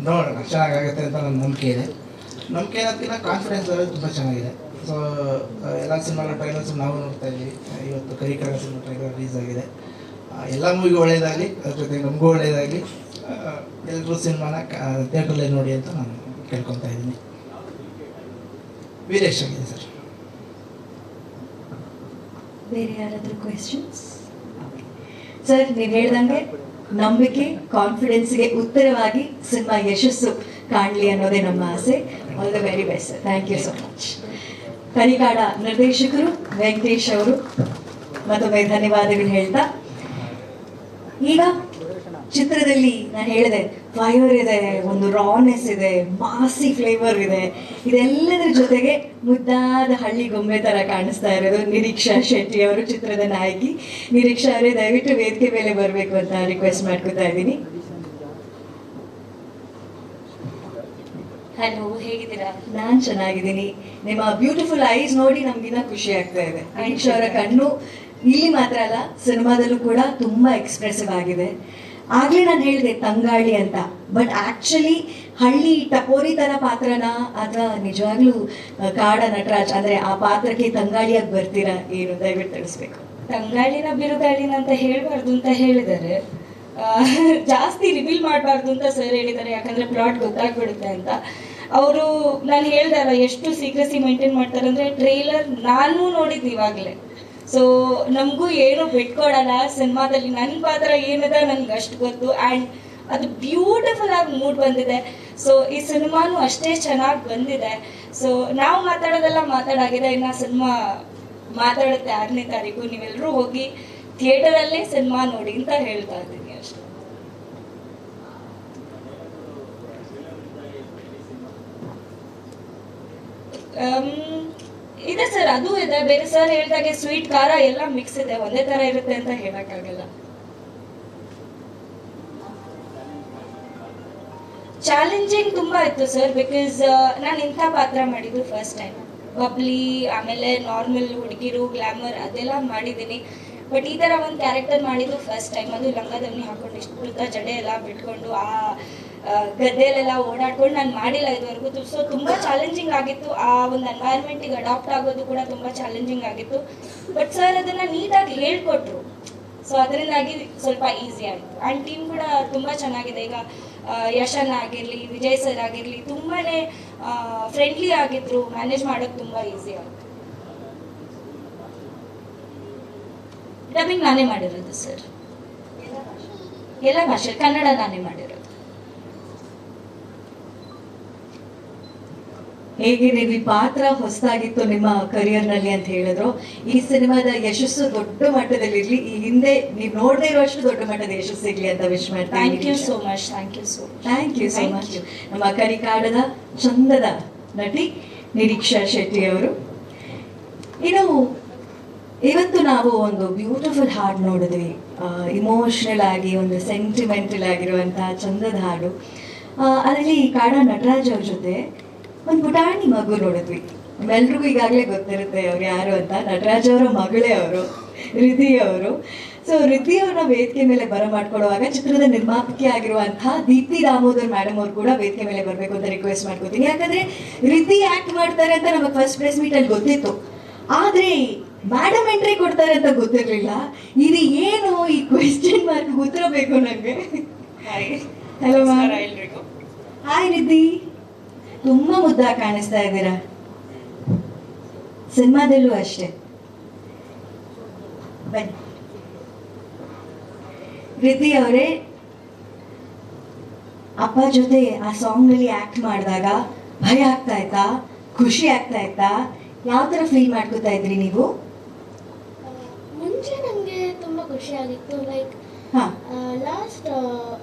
S3: ನೋಡೋಣ ಚೆನ್ನಾಗಾಗುತ್ತೆ ಅಂತ ನನ್ನ ನಂಬಿಕೆ ಇದೆ. ನಂಬಿಕೆ ಅನ್ನೋದಕ್ಕಿಂತ ಕಾನ್ಫಿಡೆನ್ಸ್ ಲೆವೆಲ್ ತುಂಬ ಚೆನ್ನಾಗಿದೆ. ಸೊ ಎಲ್ಲ ಸಿನಿಮಾಗಳ ಟ್ರೈಲರ್ಸ್ ನಾವು ನೋಡ್ತಾ ಇದ್ದೀವಿ. ಇವತ್ತು ಕರಿಕಾಳ ಸಿನಿಮಾ ಟ್ರೈಲರ್ ರಿಲೀಸ್ ಆಗಿದೆ. ಎಲ್ಲ ಮೂವಿಗೂ ಒಳ್ಳೆಯದಾಗಲಿ, ಅದ್ರ ಜೊತೆಗೆ ನಮಗೂ ಒಳ್ಳೆಯದಾಗಲಿ. ಎಲ್ಲರೂ ಸಿನಿಮಾನ ಥಿಯೇಟ್ರಲ್ಲೇ ನೋಡಿ ಅಂತ ನಾನು ಕೇಳ್ಕೊತಾ ಇದ್ದೀನಿ. ವೀರೇಶ್ ಆಗಿದೆ ಸರ್.
S1: ಬೇರೆ ಯಾರಾದರೂ ಕ್ವೆಶನ್ಸ್? ಸರ್, ನೀವು ಹೇಳ್ದಂಗೆ ನಂಬಿಕೆ, ಕಾನ್ಫಿಡೆನ್ಸ್ಗೆ ಉತ್ತರವಾಗಿ ಸಿನಿಮಾ ಯಶಸ್ಸು ಕಾಣಲಿ ಅನ್ನೋದೇ ನಮ್ಮ ಆಸೆ. All the very best sir. Thank you so much. Karikaala ನಿರ್ದೇಶಕರು ವೆಂಕಟೇಶ್ ಅವರು ಮತ್ತೊಮ್ಮೆ ಧನ್ಯವಾದಗಳು ಹೇಳ್ತಾ, ಈಗ ಚಿತ್ರದಲ್ಲಿ ನಾನು ಹೇಳಿದೆ ಫೈರ್ ಇದೆ, ಒಂದು ರಾನೆಸ್ ಇದೆ, ಮಾಸಿ ಫ್ಲೇವರ್ ಇದೆ. ಇದೆಲ್ಲದರ ಜೊತೆಗೆ ಮುದ್ದಾದ ಹಳ್ಳಿ ಗೊಂಬೆ ಥರ ಕಾಣಿಸ್ತಾ ಇರೋದು ನಿರೀಕ್ಷಾ ಶೆಟ್ಟಿ ಅವರು, ಚಿತ್ರದ ನಾಯಕಿ. ನಿರೀಕ್ಷಾ ಅವರೇ, ದಯವಿಟ್ಟು ವೇದಿಕೆ ಮೇಲೆ ಬರಬೇಕು ಅಂತ ರಿಕ್ವೆಸ್ಟ್ ಮಾಡ್ಕೊತಾ ಇದ್ದೀನಿ.
S8: ಹಲೋ, ಹೇಗಿದ್ದೀರಾ?
S1: ನಾನು ಚೆನ್ನಾಗಿದ್ದೀನಿ. ನಿಮ್ಮ ಬ್ಯೂಟಿಫುಲ್ ಐಸ್ ನೋಡಿ ನಮ್ಗಿನ್ನ ಖುಷಿ ಆಗ್ತಾ ಇದೆ. ನಿರೀಕ್ಷಾ ಅವರ ಕಣ್ಣು ಇಲ್ಲಿ ಮಾತ್ರ ಅಲ್ಲ, ಸಿನಿಮಾದಲ್ಲೂ ಕೂಡ ತುಂಬ ಎಕ್ಸ್ಪ್ರೆಸಿವ್ ಆಗಿದೆ. ಆಗಲೇ ನಾನು ಹೇಳಿದೆ ತಂಗಾಳಿ ಅಂತ, ಬಟ್ ಆ್ಯಕ್ಚುಲಿ ಹಳ್ಳಿ ಟಪೋರಿ ಥರ ಪಾತ್ರನ ಅಥವಾ ನಿಜವಾಗ್ಲೂ ಕಾಡ ನಟರಾಜ್ ಅಂದರೆ ಆ ಪಾತ್ರಕ್ಕೆ ತಂಗಾಳಿಯಾಗಿ ಬರ್ತೀರಾ ಏನು? ದಯವಿಟ್ಟು ತಿಳಿಸ್ಬೇಕು.
S8: ತಂಗಾಳಿನ ಬಿರುಗಾಳಿನ ಅಂತ ಹೇಳ್ಬಾರ್ದು ಅಂತ ಹೇಳಿದ್ದಾರೆ. ಜಾಸ್ತಿ ರಿವೀಲ್ ಮಾಡಬಾರ್ದು ಅಂತ ಸರ್ ಹೇಳಿದ್ದಾರೆ, ಯಾಕಂದರೆ ಪ್ಲಾಟ್ ಗೊತ್ತಾಗ್ಬಿಡುತ್ತೆ ಅಂತ. ಅವರು ನಾನು ಹೇಳ್ದಲ್ಲ ಎಷ್ಟು ಸೀಕ್ರೆಸಿ ಮೇಂಟೈನ್ ಮಾಡ್ತಾರೆ ಅಂದರೆ, ಟ್ರೇಲರ್ ನಾನು ನೋಡಿದ್ದು ಇವಾಗಲೇ. ಸೊ ನಮಗೂ ಏನೂ ಬಿಟ್ಕೊಡಲ್ಲ ಸಿನಿಮಾದಲ್ಲಿ. ನನ್ನ ಪಾತ್ರ ಏನಿದೆ ನನಗೆ ಅಷ್ಟು ಗೊತ್ತು. ಆ್ಯಂಡ್ ಅದು ಬ್ಯೂಟಿಫುಲ್ ಆಗಿ ಮೂಡ್ ಬಂದಿದೆ. ಸೊ ಈ ಸಿನಿಮಾನು ಅಷ್ಟೇ ಚೆನ್ನಾಗಿ ಬಂದಿದೆ. ಸೊ ನಾವು ಮಾತಾಡೋದೆಲ್ಲ ಮಾತಾಡಾಗಿದೆ, ಇನ್ನು ಸಿನಿಮಾ ಮಾತಾಡುತ್ತೆ 6ನೇ ತಾರೀಕು. ನೀವೆಲ್ಲರೂ ಹೋಗಿ ಥಿಯೇಟರಲ್ಲೇ ಸಿನಿಮಾ ನೋಡಿ ಅಂತ ಹೇಳ್ತಾ ಇದ್ದೀನಿ ಅಷ್ಟೇ. ಇದೆ ಸರ್, ಅದು ಇದೆ. ಬೇರೆ ಸರ್ ಹೇಳಿದಾಗೆ ಸ್ವೀಟ್ ಖಾರ ಎಲ್ಲ ಮಿಕ್ಸ್ ಇದೆ, ಒಂದೇ ತರ ಇರುತ್ತೆ ಅಂತ ಹೇಳಕ್ಕಾಗಲ್ಲ. ಚಾಲೆಂಜಿಂಗ್ ತುಂಬಾ ಇತ್ತು ಸರ್, ಬಿಕಾಸ್ ನಾನು ಇಂಥ ಪಾತ್ರ ಮಾಡಿದ್ದು ಫಸ್ಟ್ ಟೈಮ್. ಬಬ್ಲಿ, ಆಮೇಲೆ ನಾರ್ಮಲ್ ಹುಡುಗಿರು, ಗ್ಲಾಮರ್ ಅದೆಲ್ಲ ಮಾಡಿದ್ದೀನಿ. ಬಟ್ ಈ ಥರ ಒಂದು ಕ್ಯಾರೆಕ್ಟರ್ ಮಾಡಿದ್ದು ಫಸ್ಟ್ ಟೈಮ್. ಅದು ಲಂಗದವನಿ ಹಾಕೊಂಡು ಇಷ್ಟು ಜಡೆ ಎಲ್ಲ ಬಿಟ್ಕೊಂಡು ಆ ಗದ್ದೆಲೆಲ್ಲ ಓಡಾಡ್ಕೊಂಡು ನಾನು ಮಾಡಿಲ್ಲ ಇದುವರೆಗೂ. ಸೊ ತುಂಬ ಚಾಲೆಂಜಿಂಗ್ ಆಗಿತ್ತು. ಆ ಒಂದು ಎನ್ವೈರ್ಮೆಂಟಿಗೆ ಅಡಾಪ್ಟ್ ಆಗೋದು ಕೂಡ ತುಂಬ ಚಾಲೆಂಜಿಂಗ್ ಆಗಿತ್ತು. ಬಟ್ ಸರ್ ಅದನ್ನು ನೀಟಾಗಿ ಹೇಳ್ಕೊಟ್ರು. ಸೊ ಅದರಿಂದಾಗಿ ಸ್ವಲ್ಪ ಈಸಿ ಆಯಿತು. ಆ್ಯಂಡ್ ಟೀಮ್ ಕೂಡ ತುಂಬ ಚೆನ್ನಾಗಿದೆ. ಈಗ ಯಶನ್ ಆಗಿರಲಿ, ವಿಜಯ್ ಸರ್ ಆಗಿರಲಿ ತುಂಬಾ ಫ್ರೆಂಡ್ಲಿ ಆಗಿದ್ರು. ಮ್ಯಾನೇಜ್ ಮಾಡೋಕ್ಕೆ ತುಂಬ ಈಸಿ ಆಯಿತು. ಡಬ್ಬಿಂಗ್ ನಾನೇ ಮಾಡಿರೋದು ಸರ್, ಎಲ್ಲ ಭಾಷೆ. ಕನ್ನಡ ನಾನೇ ಮಾಡಿರೋದು.
S1: ಹೇಗೆ ನೀವು ಈ ಪಾತ್ರ ಹೊಸದಾಗಿತ್ತು ನಿಮ್ಮ ಕರಿಯರ್ನಲ್ಲಿ ಅಂತ ಹೇಳಿದ್ರು, ಈ ಸಿನಿಮಾದ ಯಶಸ್ಸು ದೊಡ್ಡ ಮಟ್ಟದಲ್ಲಿರಲಿ, ಈ ಹಿಂದೆ ನೀವು ನೋಡದೇ ಇರುವಷ್ಟು ದೊಡ್ಡ ಮಟ್ಟದ ಯಶಸ್ಸು ಸಿಗಲಿ ಅಂತ ವಿಶ್ ಮಾಡ್ತೀನಿ.
S8: Thank you so much. Thank you so
S1: much. ನಮ್ಮ ಕರಿಕಾಡದ ಚಂದದ ನಟಿ ನಿರೀಕ್ಷಾ ಶೆಟ್ಟಿ ಅವರು. ಇನ್ನು ಇವತ್ತು ನಾವು ಒಂದು ಬ್ಯೂಟಿಫುಲ್ ಹಾಡು ನೋಡಿದ್ವಿ, ಇಮೋಷ್ನಲ್ ಆಗಿ ಒಂದು ಸೆಂಟಿಮೆಂಟಲ್ ಆಗಿರುವಂತಹ ಚಂದದ ಹಾಡು. ಅದರಲ್ಲಿ ಕಾಡ ನಟರಾಜ್ ಅವ್ರ ಜೊತೆ ಒಂದು ಪುಟಾಣಿ ಮಗು ನೋಡಿದ್ವಿ. ನಮ್ಮೆಲ್ರಿಗೂ ಈಗಾಗಲೇ ಗೊತ್ತಿರುತ್ತೆ ಅವ್ರು ಯಾರು ಅಂತ. ನಟರಾಜ್ ಅವರ ಮಗಳೇ ಅವರು, ರಿಧಿ ಅವರು. ಸೊ ರಿಧಿ ಅವ್ರನ್ನ ವೇದಿಕೆ ಮೇಲೆ ಬರಮಾಡ್ಕೊಳ್ಳುವಾಗ ಚಿತ್ರದ ನಿರ್ಮಾಪಕಿ ಆಗಿರುವಂತಹ ದೀಪ್ತಿ ದಾಮೋದರ್ ಮೇಡಮ್ ಅವ್ರು ಕೂಡ ವೇದಿಕೆ ಮೇಲೆ ಬರಬೇಕು ಅಂತ ರಿಕ್ವೆಸ್ಟ್ ಮಾಡ್ಕೋತೀನಿ. ಯಾಕಂದ್ರೆ ರಿಧಿ ಆಕ್ಟ್ ಮಾಡ್ತಾರೆ ಅಂತ ನಮಗೆ ಫಸ್ಟ್ ಪ್ರೆಸ್ ಮೀಟ್ ಅಲ್ಲಿ ಗೊತ್ತಿತ್ತು, ಆದ್ರೆ ಮೇಡಮ್ ಎಂಟ್ರಿ ಕೊಡ್ತಾರೆ ಅಂತ ಗೊತ್ತಿರಲಿಲ್ಲ. ಇದು ಏನು ಈ ಕ್ವೆಶ್ಚನ್ ಮಾರ್ಕ್ ಉತ್ತರ ಬೇಕು ನನಗೆ. Hello ma'am.
S9: ಎಲ್ರಿಗೂ
S1: ಹಾಯ್ ರಿಧಿ, ತುಂಬಾ ಮುದ್ದಾಗಿ ಕಾಣಿಸ್ತಾ ಇದ್ದೀರಾ. ಸಿನಿಮಾದಲ್ಲೂ ಅಷ್ಟೇ. ಬನ್ನಿ ರಿಧಿ ಅವರೇ, ಅಪ್ಪ ಜೊತೆ ಆ ಸಾಂಗ್ ಅಲ್ಲಿ ಆಕ್ಟ್ ಮಾಡಿದಾಗ ಭಯ ಆಗ್ತಾ ಇತ್ತಾ, ಖುಷಿ ಆಗ್ತಾ ಇತ್ತಾ, ಯಾವ ತರ ಫೀಲ್ ಮಾಡ್ಕೋತಾ ಇದ್ರಿ ನೀವು?
S10: ಮುಂಚೆ ನನಗೆ ತುಂಬ ಖುಷಿ ಆಗಿತ್ತು. ಲೈಕ್
S1: ಹಾ
S10: ಲಾಸ್ಟ್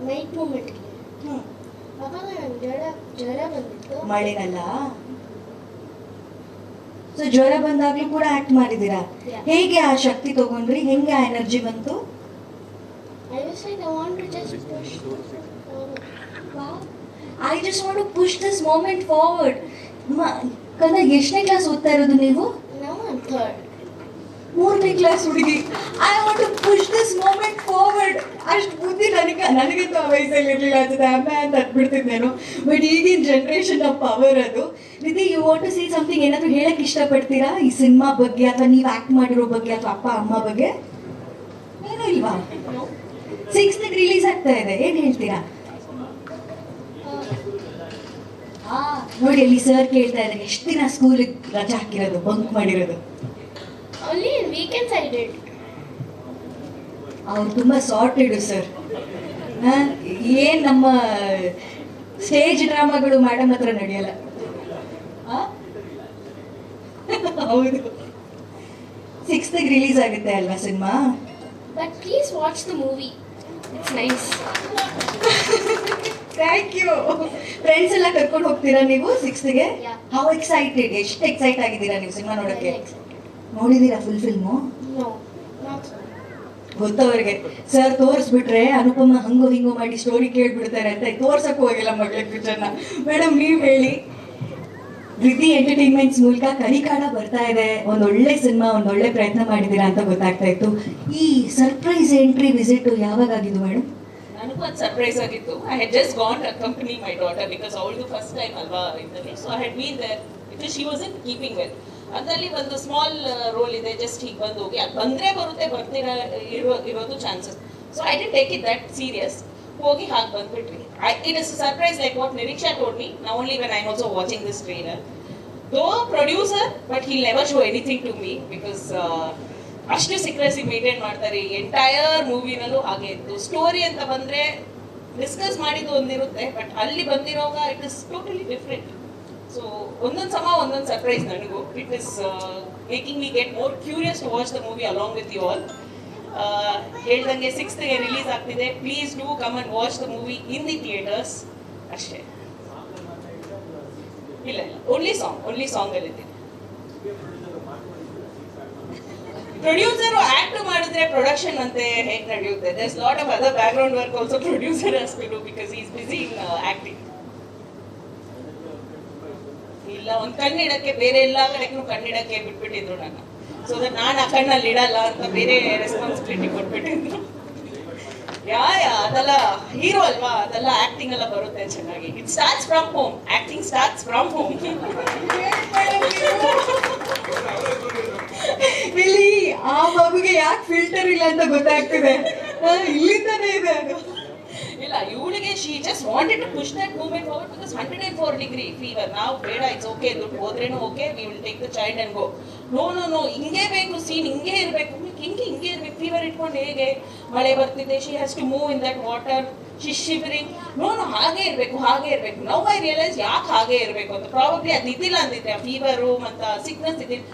S10: ನೈಟ್ ಮೂಮೆಂಟ್ಗೆ ಅವಾಗ ನನಗೆ ಜ್ವರ ಬಂದಿತ್ತು.
S1: ಮಳೆನಲ್ಲ, ಸೊ ಜ್ವರ ಬಂದಾಗ್ಲೂ ಕೂಡ ಆಕ್ಟ್ ಮಾಡಿದ್ದೀರಾ.
S10: Yeah.
S1: ಹೇಗೆ ಆ ಶಕ್ತಿ ತಗೊಂಡ್ರಿ, ಹೆಂಗೆ ಆ ಎನರ್ಜಿ ಬಂತು?
S10: I was like I want to just push.
S1: I just want to push this moment forward. Kannada ಎಷ್ಟನೇ ಕ್ಲಾಸ್ ಓದ್ತಾ ಇರೋದು ನೀವು?
S10: Now I am third.
S1: 3ನೇ ಕ್ಲಾಸ್ ಹುಡುಗಿ. ಐ want to push this moment ಫಾರ್ವರ್ಡ್. ಅಷ್ಟು ಬುದ್ಧಿ ನನಗಂತೂ ಆ ವಯಸ್ಸಲ್ಲಿ ಇರಲಿಲ್ಲ ಅನ್ಸುತ್ತೆ. ಅಮ್ಮ ಅಂತ ಹತ್ಬಿಡ್ತಿದ್ದೇನು. ಬಟ್ ಈಗಿನ ಜನ್ರೇಷನ್ ಆಫ್ ಪವರ್ ಅದು. Riddhi, you want to say something? ಏನಾದರೂ ಹೇಳಕ್ ಇಷ್ಟಪಡ್ತೀರಾ ಈ ಸಿನಿಮಾ ಬಗ್ಗೆ, ಅಥವಾ ನೀವು ಆಕ್ಟ್ ಮಾಡಿರೋ ಬಗ್ಗೆ, ಅಥವಾ ಅಪ್ಪ ಅಮ್ಮ ಬಗ್ಗೆ? ಏನೂ ಇಲ್ವಾ? 6th ರಿಲೀಸ್ ಆಗ್ತಾ ಇದೆ, ಏನ್ ಹೇಳ್ತೀರಾ? ನೋಡಿ ಅಲ್ಲಿ ಸರ್ ಕೇಳ್ತಾ ಇದ್ದಾರೆ, ಎಷ್ಟು ದಿನ ಸ್ಕೂಲಿಗೆ ರಜಾ ಹಾಕಿರೋದು, ಬಂಕ್ ಮಾಡಿರೋದು?
S10: Only weekends I did.
S1: ಅವ್ರು ತುಂಬಾ ಸಾರ್ಟೆಡ್ ಸರ್. ಏನ್ ನಮ್ಮ ಸ್ಟೇಜ್ ಡ್ರಾಮಾಗಳು ಮೇಡಮ್ ಹತ್ರ ನಡೆಯಲ್ಲ. ಹೌದು. 6th ರಿಲೀಸ್ ಆಗುತ್ತೆ ಅಲ್ವಾ cinema?
S10: But please watch the movie, it's nice.
S1: Thank you. Friends ಎಲ್ಲ ಕರ್ಕೊಂಡು ಹೋಗ್ತೀರಾ ನೀವು 6th-ಗೆ?
S10: Yeah.
S1: ಹೌ ಎಕ್ಸೈಟೆಡ್, ಎಷ್ಟು ಎಕ್ಸೈಟ್ ಆಗಿದ್ದೀರಾ ನೀವು ಸಿನಿಮಾ ನೋಡೋಕ್ಕೆ?
S10: Very excited.
S1: ನೋಡಿದೀರಾ full film?
S10: No, not so.
S1: ಗೊತ್ತವ್ರಿಗೆ ಸರ್ ತೋರಿಸ್ಬಿಟ್ರೆ ಅನುಪಮ ಹಂಗೋ ಹಿಂಗೋ ಮಾಡಿ ಸ್ಟೋರಿ ಕೇಳ್ಬಿಡ್ತಾರೆ ಅಂತ ತೋರ್ಸಕ್ಕೂ ಹೋಗಿಲ್ಲ ಮಗಳಿಗೆ ಪಿಕ್ಚರ್ನ. ಮೇಡಮ್ ನೀವು ಹೇಳಿ, ರಿಧಿ ಎಂಟರ್ಟೈನ್ಮೆಂಟ್ಸ್ ಮೂಲಕ ಕರಿಕಾಡ ಬರ್ತಾ ಇದೆ, ಒಂದೊಳ್ಳೆ ಸಿನಿಮಾ, ಒಂದೊಳ್ಳೆ ಪ್ರಯತ್ನ ಮಾಡಿದ್ದೀರಾ ಅಂತ ಗೊತ್ತಾಗ್ತಾ ಇತ್ತು. ಈ ಸರ್ಪ್ರೈಸ್ ಎಂಟ್ರಿ ವಿಸಿಟ್ ಯಾವಾಗ ಆಗಿದ್ದು ಮೇಡಮ್?
S9: ನನಗೂ ಒಂದು ಸರ್ಪ್ರೈಸ್ ಆಗಿತ್ತು. I had just gone to accompany my daughter because ಅವಳದು ಫಸ್ಟ್ ಟೈಮ್ ಅಲ್ವಾ ಇದರಲ್ಲಿ. So I had been there because she was in keeping well. ಅದರಲ್ಲಿ ಒಂದು ಸ್ಮಾಲ್ ರೋಲ್ ಇದೆ, ಜಸ್ಟ್ ಹೀಗೆ ಬಂದು ಹೋಗಿ ಅದು ಬಂದರೆ ಬರುತ್ತೆ, ಬರ್ತೀರಾ ಇರೋದು chances. So I did take it that serious. ಹೋಗಿ ಹಾಗೆ ಬಂದ್ಬಿಟ್ವಿ. ಇಟ್ ಇಸ್ surprise like what Niriksha told me, ನಾ only when I am also watching this trailer. Though producer, but he'll never show anything to me because ಅಷ್ಟು secrecy maintain ಮಾಡ್ತಾರೆ. Entire ಮೂವಿನಲ್ಲೂ ಹಾಗೆ ಇತ್ತು. ಸ್ಟೋರಿ ಅಂತ ಬಂದರೆ ಡಿಸ್ಕಸ್ ಮಾಡಿದ್ದು ಒಂದಿರುತ್ತೆ, ಬಟ್ ಅಲ್ಲಿ ಬಂದಿರೋವಾಗ it is totally different. So ಒಂದೊಂದು ಸಮ ಒಂದೊಂದು ಸರ್ಪ್ರೈಸ್ ನನಗೂ. It is making me get more curious to watch the movie along with you all. ಹೇಳ್ದಂಗೆ 6th-ಗೆ ರಿಲೀಸ್ ಆಗ್ತಿದೆ. Please do come and watch the movie in the theatres. ಅಷ್ಟೇ. ಇಲ್ಲ only song ಅಲ್ಲಿದೆ. ಪ್ರೊಡ್ಯೂಸರ್ ಆಕ್ಟ್ ಮಾಡಿದ್ರೆ production ಅಂತೆ ಹೇಗೆ ನಡೆಯುತ್ತೆ? There's lot of other background work also producer has to do because is busy in acting. ಇಲ್ಲ ಒಂದು ಕಣ್ಣಿಡಕ್ಕೆ ಬೇರೆ ಎಲ್ಲ ಕಡೆಗೂ ಕಣ್ಣಿಡಕ್ಕೆ ಬಿಟ್ಬಿಟ್ಟಿದ್ರು ನನ್ನ. ಸೊ ದಟ್ ನಾನು ಆ ಕಣ್ಣಲ್ಲಿ ಇಡಲ್ಲ ಅಂತ ಬೇರೆ ರೆಸ್ಪಾನ್ಸಿಬಿಲಿಟಿ ಕೊಟ್ಬಿಟ್ಟಿದ್ರು. ಅದೆಲ್ಲ ಹೀರೋ ಅಲ್ವಾ, ಅದೆಲ್ಲ ಆಕ್ಟಿಂಗ್ ಎಲ್ಲ ಬರುತ್ತೆ ಚೆನ್ನಾಗಿ. It starts from home, acting starts from home.
S1: ಇಲ್ಲಿ ಆ ಮಗುಗೆ ಯಾಕೆ ಫಿಲ್ಟರ್ ಇಲ್ಲ ಅಂತ ಗೊತ್ತಾಗ್ತಿದೆ. ಇಲ್ಲಿಂದಾನೇ ಇದೆ ಅದು.
S9: ಇಲ್ಲ ಇವಳಿಗೆ she just wanted to push that movement forward because 104 degree fever. ನಾವು ಬೇಡ, ಇಟ್ಸ್ ಓಕೆ, ದುಡ್ಡು ಹೋದ್ರೇನು okay, we will take the child and go. No ಹಿಂಗೆ ಬೇಕು ಸೀನ್, ಹಿಂಗೆ ಇರಬೇಕು. ಹಿಂಗೆ ಇರ್ಬೇಕು, ಫೀವರ್ ಇಟ್ಕೊಂಡು ಹೇಗೆ? ಮಳೆ ಬರ್ತಿದೆ, she has to move in that water, she shivering. No ಹಾಗೆ ಇರಬೇಕು. ನೌ ಐ ರಿಯಲೈಸ್ ಯಾಕೆ ಹಾಗೆ ಇರಬೇಕು ಅಂತ. ಪ್ರಾಬಬ್ಲಿ ಅದು ಇದ್ದಿಲ್ಲ ಅಂದಿದ್ರೆ ಆ ಫೀವರು ಮತ್ತು ಸಿಕ್ನೆಸ್ ಇದ್ದಿಲ್ಲ.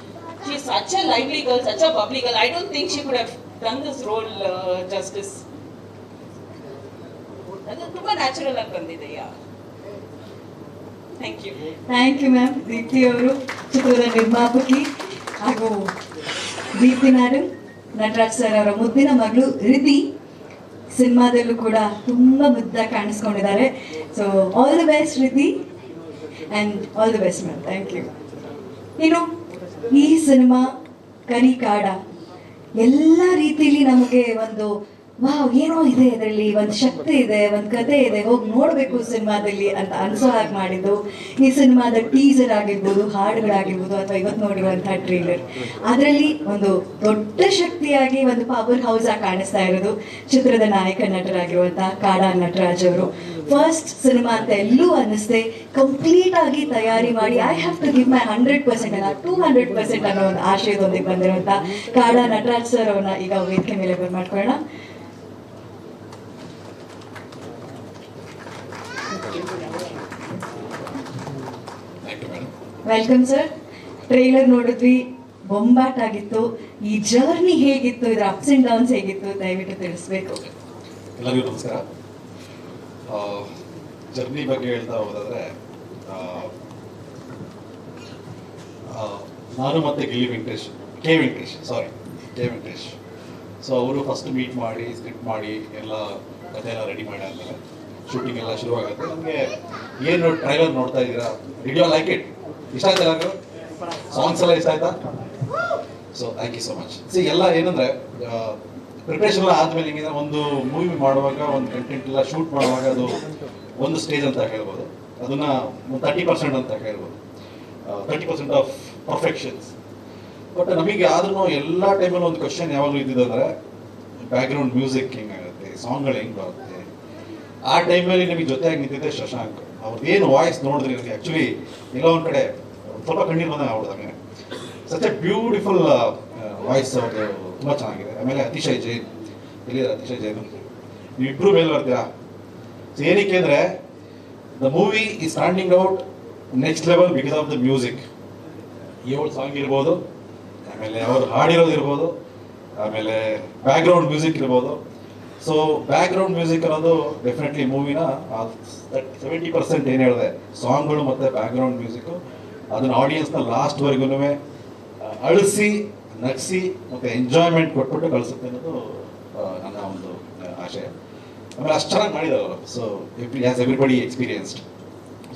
S9: She is such a lively girl, such a bubbly girl. I don't think she could have done this roll justice. ಅದು ತುಂಬಾ ನ್ಯಾಚುರಲ್ ಆಗಿ ಬಂದಿದೆ. Thank you
S1: ma'am. ದೀಪ್ತಿ ಅವರು ಚಿತ್ರದ ನಿರ್ಮಾಪಕಿ. ಹಾಗೂ ದೀಪ್ತಿ ಮೇಡಮ್, ನಟರಾಜ್ ಸರ್ ಅವರ ಮುದ್ದಿನ ಮಗಳು ರಿತಿ ಸಿನಿಮಾದಲ್ಲೂ ಕೂಡ ತುಂಬ ಮುದ್ದಾಗಿ ಕಾಣಿಸ್ಕೊಂಡಿದ್ದಾರೆ. So all the best Riti and all the best ma'am. Thank you. ಇನ್ನು ಈ ಸಿನಿಮಾ ಕರಿಕಾಡ ಎಲ್ಲ ರೀತಿಲಿ ನಮಗೆ ಒಂದು ವಾವ್ ಏನೋ ಇದೆ, ಇದರಲ್ಲಿ ಒಂದು ಶಕ್ತಿ ಇದೆ, ಒಂದು ಕತೆ ಇದೆ, ಹೋಗಿ ನೋಡಬೇಕು ಸಿನಿಮಾದಲ್ಲಿ ಅಂತ ಅನಿಸೋ ಹಾಗೆ ಮಾಡಿದ್ದು ಈ ಸಿನಿಮಾದ ಟೀಸರ್ ಆಗಿರ್ಬೋದು, ಹಾಡುಗಳಾಗಿರ್ಬೋದು, ಅಥವಾ ಇವತ್ತು ನೋಡಿರುವಂತಹ ಟ್ರೇಲರ್. ಅದರಲ್ಲಿ ಒಂದು ದೊಡ್ಡ ಶಕ್ತಿಯಾಗಿ ಒಂದು ಪವರ್ ಹೌಸ್ ಆಗಿ ಕಾಣಿಸ್ತಾ ಇರೋದು ಚಿತ್ರದ ನಾಯಕ ನಟರಾಗಿರುವಂತಹ ಕಾಡಾ ನಟರಾಜ್ ಅವರು. ಫಸ್ಟ್ ಸಿನಿಮಾ ಅಂತ ಎಲ್ಲೂ ಅನ್ನಿಸ್ದೆ ಕಂಪ್ಲೀಟ್ ಆಗಿ ತಯಾರಿ ಮಾಡಿ I have to give my 100% ಅಲ್ಲ 200% ಅನ್ನೋ ಒಂದು ಆಶಯದೊಂದಿಗೆ ಬಂದಿರುವಂಥ ಕಾಡಾ ನಟರಾಜ್ ಸರ್ ಅವ್ರನ್ನ ಈಗ ವೇದಿಕೆ ಮೇಲೆ ಬರ್ಮಾಡ್ಕೊಳ್ಳೋಣ. Welcome sir. ಟ್ರೈಲರ್ ನೋಡಿದ್ವಿ, ಬೊಂಬಾಟ್ ಆಗಿತ್ತು. ಈ ಜರ್ನಿ ಹೇಗಿತ್ತು, ಇದರ ಅಪ್ಸ್ ಅಂಡ್ ಡೌನ್ಸ್ ಹೇಗಿತ್ತು, ದಯವಿಟ್ಟು ತಿಳಿಸ್ಬೇಕು.
S2: ಎಲ್ಲರಿಗೂ ನಮಸ್ಕಾರ. ಜರ್ನಿ ಬಗ್ಗೆ ಹೇಳ್ತಾ ಹೋದಾದ್ರೆ, ನಾನು ಮತ್ತೆ ಕೆ ವೆಂಕಟೇಶ್ ಸೊ ಅವರು ಫಸ್ಟ್ ಮೀಟ್ ಮಾಡಿ ಸ್ಕ್ರಿಪ್ಟ್ ಮಾಡಿ ಎಲ್ಲ ಕಥೆ ಎಲ್ಲ ರೆಡಿ ಮಾಡಿ ಆದಮೇಲೆ ಶೂಟಿಂಗ್ ಎಲ್ಲ ಶುರುವಾಗುತ್ತೆ. ನಮಗೆ ಏನು ಟ್ರೈಲರ್ ನೋಡ್ತಾ ಇದ್ದೀರಾ, ಡಿಡ್ ಯು ಲೈಕ್ ಇಟ್? ಇಷ್ಟ ಆಯ್ತಾ ಎಲ್ಲರಿಗೂ? ಸಾಂಗ್ಸ್ ಎಲ್ಲ ಇಷ್ಟ ಆಯ್ತಾ? So thank you so much. ಎಲ್ಲ ಏನಂದರೆ ಪ್ರಿಪ್ರೇಷನ್ ಎಲ್ಲ ಆದಮೇಲೆ ಹಿಂಗೆ ಒಂದು ಮೂವಿ ಮಾಡುವಾಗ ಒಂದು ಕಂಟೆಂಟ್ ಎಲ್ಲ ಶೂಟ್ ಮಾಡುವಾಗ ಅದು ಒಂದು ಸ್ಟೇಜ್ ಅಂತ ಹೇಳ್ಬೋದು, ಅದನ್ನು 30% ಅಂತ ಹೇಳ್ಬೋದು, 30% ಆಫ್ ಪರ್ಫೆಕ್ಷನ್ಸ್. ಬಟ್ ನಮಗೆ ಆದ್ರೂ ಎಲ್ಲ ಟೈಮಲ್ಲೂ ಒಂದು ಕ್ವಶನ್ ಯಾವಾಗಲೂ ಇದ್ದಿದ್ದಂದರೆ ಬ್ಯಾಕ್ಗ್ರೌಂಡ್ ಮ್ಯೂಸಿಕ್ ಹೆಂಗಾಗುತ್ತೆ, ಸಾಂಗ್ಗಳು ಹೆಂಗೆ ಬರುತ್ತೆ. ಆ ಟೈಮಲ್ಲಿ ನಮಗೆ ಜೊತೆಯಾಗಿ ನಿಂತಿದ್ದೆ ಶಶಾಂಕ್. ಅವ್ರದ್ದೇನು ವಾಯ್ಸ್ ನೋಡಿದ್ರಿ ನನಗೆ ಆ್ಯಕ್ಚುಲಿ ಎಲ್ಲೋ ಒಂದು ಕಡೆ ಸ್ವಲ್ಪ ಕಣ್ಣೀರು ಬಂದಾಗ ಅವ್ರದಂಗೆ ಸಚ್ ಎ ಬ್ಯೂಟಿಫುಲ್ ವಾಯ್ಸ್ ಅವ್ರದ್ದು, ತುಂಬ ಚೆನ್ನಾಗಿದೆ. ಆಮೇಲೆ ಅತಿಶಯ್ ಜೈನ್, ಎಲ್ಲಿದ್ದಾರೆ ಅತಿಶಯ್ ಜೈನ್? ನೀವಿಬ್ಬರು ಮೇಲೆ ಬರ್ತೀರಾ. ಸೊ ಏನಕ್ಕೆ ಅಂದರೆ the movie is standing out next level because of the music. 7 song ಇರ್ಬೋದು, ಆಮೇಲೆ ಅವರು ಹಾಡಿರೋದು ಇರ್ಬೋದು, ಆಮೇಲೆ ಬ್ಯಾಕ್ಗ್ರೌಂಡ್ ಮ್ಯೂಸಿಕ್ ಇರ್ಬೋದು. ಸೊ ಬ್ಯಾಕ್ಗ್ರೌಂಡ್ ಮ್ಯೂಸಿಕ್ ಅನ್ನೋದು ಡೆಫಿನೆಟ್ಲಿ ಮೂವಿನ 70% ಏನು ಹೇಳಿದೆ, ಸಾಂಗ್ಗಳು ಮತ್ತು ಬ್ಯಾಕ್ಗ್ರೌಂಡ್ ಮ್ಯೂಸಿಕ್ಕು ಅದನ್ನು ಆಡಿಯನ್ಸ್ನ ಲಾಸ್ಟ್ವರೆಗೂ ಅಳಿಸಿ ನಗಿಸಿ ಮತ್ತು ಎಂಜಾಯ್ಮೆಂಟ್ ಕೊಟ್ಬಿಟ್ಟು ಕಳಿಸುತ್ತೆ ಅನ್ನೋದು ನನ್ನ ಒಂದು ಆಶಯ. ಆಮೇಲೆ ಅಷ್ಟು ಚೆನ್ನಾಗಿ ಮಾಡಿದ್ದಾರೆ ಅವರು. So has everybody experienced.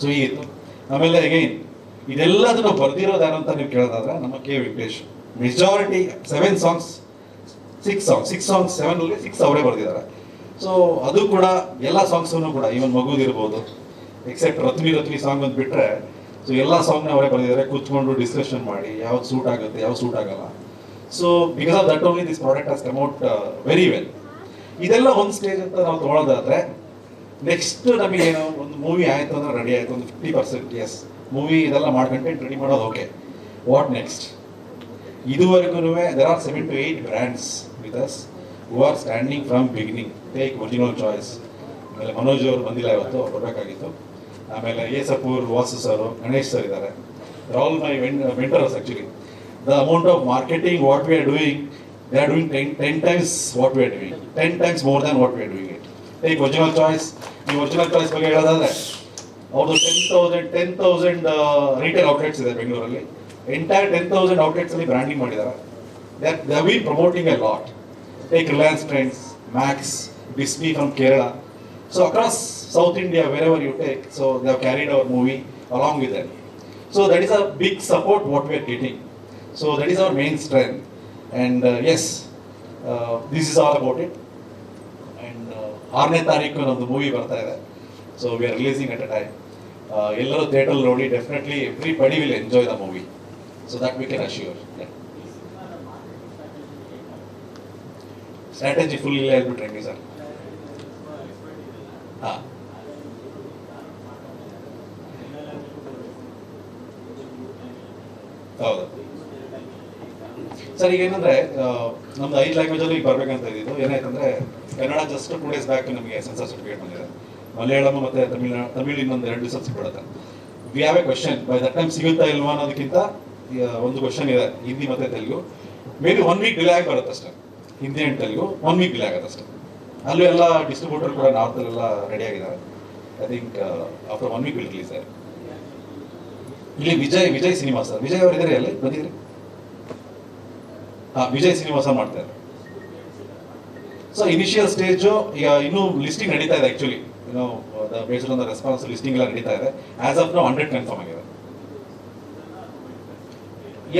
S2: So ಹೀಗಿತ್ತು. ಆಮೇಲೆ ಅಗೈನ್ ಇದೆಲ್ಲದನ್ನು ಬರ್ದಿರೋದು ಯಾರು ಅಂತ ನೀವು ಕೇಳೋದಾದ್ರೆ ನಮ್ಮ ಕೆ ವೆಂಕಟೇಶ್. ಮೆಜಾರಿಟಿ 7 ಸಾಂಗ್ಸ್ 7 ಅವರೇ ಬರ್ದಿದ್ದಾರೆ. ಸೊ ಅದು ಕೂಡ ಎಲ್ಲ ಸಾಂಗ್ಸನ್ನು ಕೂಡ ಈವನ್ ಮಗುದಿರ್ಬೋದು, ಎಕ್ಸೆಪ್ಟ್ ರತ್ನಿ ಸಾಂಗ್ ಅಂತ ಬಿಟ್ಟರೆ ಸೊ ಎಲ್ಲ ಸಾಂಗ್ನ ಅವರೇ ಬರ್ದಿದ್ದಾರೆ. ಕೂತ್ಕೊಂಡು ಡಿಸ್ಕಷನ್ ಮಾಡಿ ಯಾವ್ದು ಸೂಟ್ ಆಗುತ್ತೆ, ಯಾವ್ದು ಸೂಟ್ ಆಗಲ್ಲ. So because of that only this product has come out very well. ಇದೆಲ್ಲ ಒಂದು ಸ್ಟೇಜ್ ಅಂತ ನಾವು ತೊಗೊಳೋದಾದ್ರೆ ನೆಕ್ಸ್ಟ್ ನಮಗೇನು ಒಂದು ಮೂವಿ ಆಯಿತು ಅಂದ್ರೆ ರೆಡಿ ಆಯಿತು ಒಂದು 50%. ಎಸ್, ಮೂವಿ ಇದೆಲ್ಲ ಮಾಡಿ ಕಂಟೆಂಟ್ ರೆಡಿ ಮಾಡೋದು ಓಕೆ. What next? ಇದುವರೆಗೂ there are 7 to 8 brands with us who are standing from beginning. Take Original Choice. ಆಮೇಲೆ ಮನೋಜ್ ಅವರು ಬಂದಿಲ್ಲ, ಇವತ್ತು ಅವ್ರು ಬರಬೇಕಾಗಿತ್ತು. ಆಮೇಲೆ ಎ ಸಪೂರ್, ವಾಸು ಸರ್, ಗಣೇಶ್ ಸರ್ ಇದ್ದಾರೆ. All my vendors actually. The amount of marketing what we are doing, they are doing 10 times what we are doing, 10 times more than what we are doing it. Take original choice. ಈ original choice ಬಗ್ಗೆ ಹೇಳೋದಾದ್ರೆ ಅವ್ರದ್ದು 10,000 retail outlets ಇದೆ ಬೆಂಗಳೂರಲ್ಲಿ. Entire 10,000 outlets ಅಲ್ಲಿ branding ಮಾಡಿದ್ದಾರೆ. They have been promoting a lot. Take Reliance Trends, Max, Disney from Kerala. So across South India, wherever you take, so they have carried our movie along with them. So that is a big support what we are getting. So that is our main strength. And yes, this is all about it. And 6ನೇ ತಾರೀಕು ನಮ್ಮದು movie ಬರ್ತಾ ಇದೆ. So we are releasing at a time. ಎಲ್ಲರೂ theatre ನೋಡಿ, definitely everybody will enjoy the movie. So that we can assure. Yeah. Strategy full ಇಲ್ಲ ಹೇಳ್ಬಿಟ್ರೆ ಹೆಂಗೆ sir? ಹಾಂ, ಹೌದು ಸರ್. ಈಗ ಏನಂದ್ರೆ ನಮ್ದು 5 ಲ್ಯಾಂಗ್ವೇಜಲ್ಲಿ ಈಗ ಬರ್ಬೇಕಂತ ಇದ್ದಿದ್ದು. ಏನಾಯ್ತಂದ್ರೆ ಕನ್ನಡ ಜಸ್ಟ್ 2 days ಬ್ಯಾಕ್ ನಮಗೆ ಸೆನ್ಸರ್ ಸರ್ಟಿಫಿಕೇಟ್ ಬಂದಿದೆ. ಮಲಯಾಳಂ ಮತ್ತು ತಮಿಳ್ ಇನ್ನೊಂದು 2 ದಿವಸ ಸಿಗ್ಬಿಡುತ್ತೆ. We have a question, by that time ಸಿಗುತ್ತಾ ಇಲ್ವಾ ಅನ್ನೋದಕ್ಕಿಂತ ಒಂದು ಕ್ವಶನ್ ಇದೆ, ಹಿಂದಿ ಮತ್ತು Telugu. Maybe 1 week delay ಆಗಿ ಬರುತ್ತೆ ಅಷ್ಟೇ. Hindi and Telugu 1 week delay ಆಗುತ್ತೆ ಅಷ್ಟೇ. ಅಲ್ಲೂ ಎಲ್ಲ ಡಿಸ್ಟ್ರಿಬ್ಯೂಟರ್ ಕೂಡ ನಾರ್ತಲ್ಲೆಲ್ಲ ರೆಡಿ ಆಗಿದ್ದಾರೆ. I think after 1 week will release. ಇಲ್ಲಿ ವಿಜಯ್ ಸಿನಿಮಾ ಸರ್. ವಿಜಯ್ ಅವರು ಇದ್ದಾರೆ, ಅಲ್ಲಿ ಬಂದಿದ್ರಿ?
S6: ವಿಜಯ್ ಶ್ರೀನಿವಾಸ ಮಾಡ್ತಾರೆ. ಸೊ ಇನಿಷಿಯಲ್ ಸ್ಟೇಜು ಈಗ ಇನ್ನೂ ಲಿಸ್ಟಿಂಗ್ ನಡೀತಾ ಇದೆ actually, based on the response listing ಎಲ್ಲ ನಡೀತಾ ಇದೆ. ಆಸ್ ಆಫ್ ನಾವು 100 ಕನ್ಫರ್ಮ್ ಆಗಿದೆ.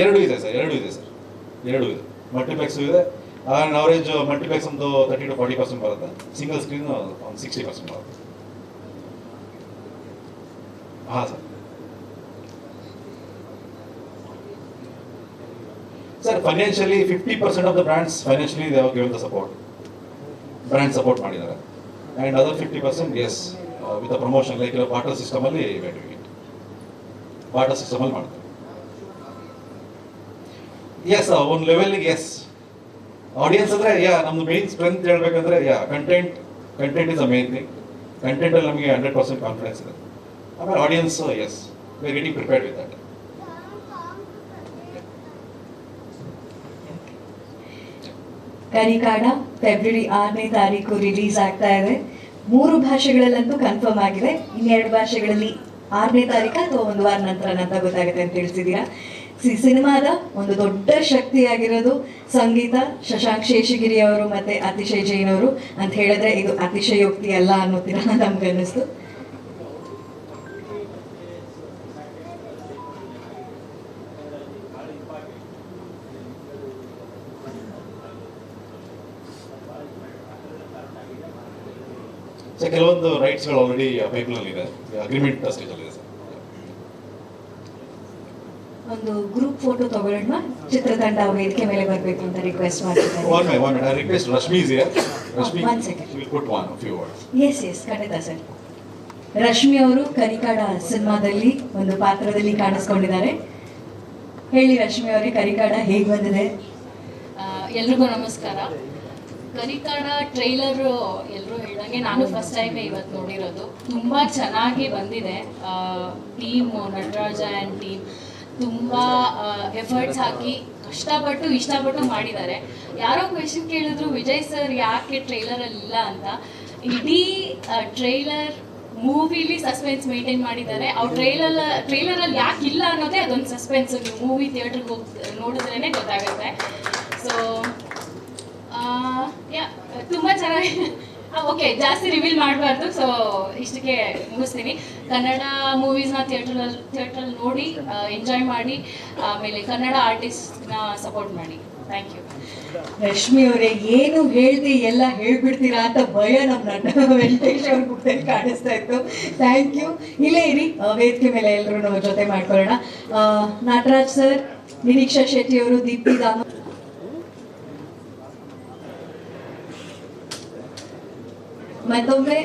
S6: ಎರಡು ಇದೆ ಸರ್, ಎರಡು ಇದೆ. ಮಲ್ಟಿಪ್ಲೆಕ್ಸು ಇದೆ. ಅವರೇಜ್ ಮಲ್ಟಿಪ್ಲೆಕ್ಸ್ ಒಂದು 30 to 40% ಬರುತ್ತೆ. ಸಿಂಗಲ್ ಸ್ಕ್ರೀನ್ ಒಂದು 60% ಬರುತ್ತೆ. ಹಾಂ sir, financially 50% of the brands financially they have given the support. Brand support ಮಾಡಿದ್ದಾರೆ. And other 50% as with promotion like bottle ಸಿಸ್ಟಮಲ್ಲಿ ಬಾಟಲ್ ಸಿಸ್ಟಮಲ್ಲಿ ಮಾಡ್ತಾರೆ. ಎಸ್ ಒಂದು ಲೆವೆಲ್ಗೆ ಎಸ್ ಆಡಿಯನ್ಸ್ ಅಂದರೆ ನಮ್ದು ಮೇನ್ ಸ್ಟ್ರೆಂತ್ ಹೇಳ್ಬೇಕಂದ್ರೆ content is a main thing. ಕಂಟೆಂಟಲ್ಲಿ ನಮಗೆ 100% ಕಾನ್ಫಿಡೆನ್ಸ್ ಇದೆ. ಆಮೇಲೆ audience as we are getting prepared with that.
S1: Karikaada February 6ನೇ ತಾರೀಕು ರಿಲೀಸ್ ಆಗ್ತಾ ಇದೆ. 3 ಭಾಷೆಗಳಲ್ಲಂತೂ ಕನ್ಫರ್ಮ್ ಆಗಿದೆ. 2 ಭಾಷೆಗಳಲ್ಲಿ 6ನೇ ತಾರೀಕು ಅಥವಾ ಒಂದು ವಾರ ನಂತರ ಅಂತ ಗೊತ್ತಾಗುತ್ತೆ ಅಂತ ತಿಳಿಸಿದ್ದೀರಾ. ಸಿನಿಮಾದ ಒಂದು ದೊಡ್ಡ ಶಕ್ತಿಯಾಗಿರೋದು ಸಂಗೀತ. ಶಶಾಂಕ್ ಶೇಷಗಿರಿ ಅವರು ಮತ್ತೆ ಅತಿಶಯ್ ಜೈನ್ ಅವರು ಅಂತ ಹೇಳಿದ್ರೆ ಇದು ಅತಿಶಯೋಕ್ತಿ ಅಲ್ಲ ಅನ್ನೋತೀರ ನಮ್ಗೆ ಅನ್ನಿಸ್ತು.
S6: ಸೊ ಕೆಲವೊಂದು ರೈಟ್ಸ್ಗಳು ಆಲ್ರೆಡಿ ಪೈಪ್ಲೈನ್ ಇದೆ, ಅಗ್ರಿಮೆಂಟ್ ಸ್ಟೇಜಲ್ಲಿ ಇದೆ ಸರ್.
S1: ಒಂದು ಗ್ರೂಪ್ ಫೋಟೋ ತಗೊಳ್ಳೋಣ. ಚಿತ್ರತಂಡ ವೇದಿಕೆ ಮೇಲೆ ಬರಬೇಕು ಅಂತ ರಿಕ್ವೆಸ್ಟ್ ಮಾಡ್ತಿದ್ದಾರೆ.
S6: One minute. I request Rashmi is here. Rashmi,
S1: One second.
S6: she will put a few words.
S1: Yes ಖಂಡಿತ ಸರ್. ರಶ್ಮಿ ಅವರು ಕರಿಕಾಡ ಸಿನಿಮಾದಲ್ಲಿ ಒಂದು ಪಾತ್ರದಲ್ಲಿ ಕಾಣಿಸ್ಕೊಂಡಿದ್ದಾರೆ. ಹೇಳಿ ರಶ್ಮಿ ಅವರೇ, ಕರಿಕಾಡ ಹೇಗೆ ಬಂದಿದೆ?
S11: ಎಲ್ರಿಗೂ ನಮಸ್ಕಾರ. ಕರಿಕಾಡ ಟ್ರೈಲರು ಎಲ್ಲರೂ ಹೇಳ್ದಂಗೆ ನಾನು ಫಸ್ಟ್ ಟೈಮೇ ಇವತ್ತು ನೋಡಿರೋದು. ತುಂಬ ಚೆನ್ನಾಗಿ ಬಂದಿದೆ. ಟೀಮು ನಟರಾಜ ಆ್ಯಂಡ್ ಟೀಮ್ ತುಂಬ ಎಫರ್ಟ್ಸ್ ಹಾಕಿ ಇಷ್ಟಪಟ್ಟು ಮಾಡಿದ್ದಾರೆ. ಯಾರೋ ಕ್ವೆಶನ್ ಕೇಳಿದ್ರು ವಿಜಯ್ ಸರ್ ಯಾಕೆ ಟ್ರೈಲರಲ್ಲಿ ಇಲ್ಲ ಅಂತ. ಇಡೀ ಟ್ರೈಲರ್ ಮೂವಿಲಿ ಸಸ್ಪೆನ್ಸ್ ಮೇಂಟೈನ್ ಮಾಡಿದ್ದಾರೆ. ಅವ್ರು ಟ್ರೈಲರಲ್ಲಿ ಯಾಕೆ ಇಲ್ಲ ಅನ್ನೋದೇ ಅದೊಂದು ಸಸ್ಪೆನ್ಸ್. ನೀವು ಮೂವಿ ಥಿಯೇಟ್ರಿಗೆ ಹೋಗಿ ನೋಡಿದ್ರೇ ಗೊತ್ತಾಗುತ್ತೆ. ಸೊ ತುಂಬ ಚೆನ್ನಾಗಿ ಓಕೆ, ಜಾಸ್ತಿ ರಿವೀಲ್ ಮಾಡಬಾರ್ದು. ಸೊ ಇಷ್ಟಕ್ಕೆ ಮುಗಿಸ್ತೀನಿ. ಕನ್ನಡ ಮೂವೀಸ್ನ ಥಿಯೇಟ್ರಲ್ಲಿ ನೋಡಿ ಎಂಜಾಯ್ ಮಾಡಿ, ಆಮೇಲೆ ಕನ್ನಡ ಆರ್ಟಿಸ್ಟ್ನ ಸಪೋರ್ಟ್ ಮಾಡಿ. Thank you.
S1: ರಶ್ಮಿ ಅವರೇ, ಏನು ಹೇಳ್ತಿ ಎಲ್ಲ ಹೇಳ್ಬಿಡ್ತೀರಾ ಅಂತ ಭಯ ನಮ್ಮ ನಟ ವೆಂಕಟೇಶ್ ಅವ್ರ ಮುಖದಲ್ಲಿ ಕಾಣಿಸ್ತಾ ಇತ್ತು. Thank you. ಇಲ್ಲೇ ಇರಿ, ವೇದಿಕೆ ಮೇಲೆ ಎಲ್ಲರೂ ಜೊತೆ ಮಾಡ್ಕೊಳ್ಳೋಣ. ನಟರಾಜ್ ಸರ್, ನಿರೀಕ್ಷಾ ಶೆಟ್ಟಿ ಅವರು, ದೀಪ್ತಿ ದಾಮ, ಮತ್ತೊಮ್ಮೆ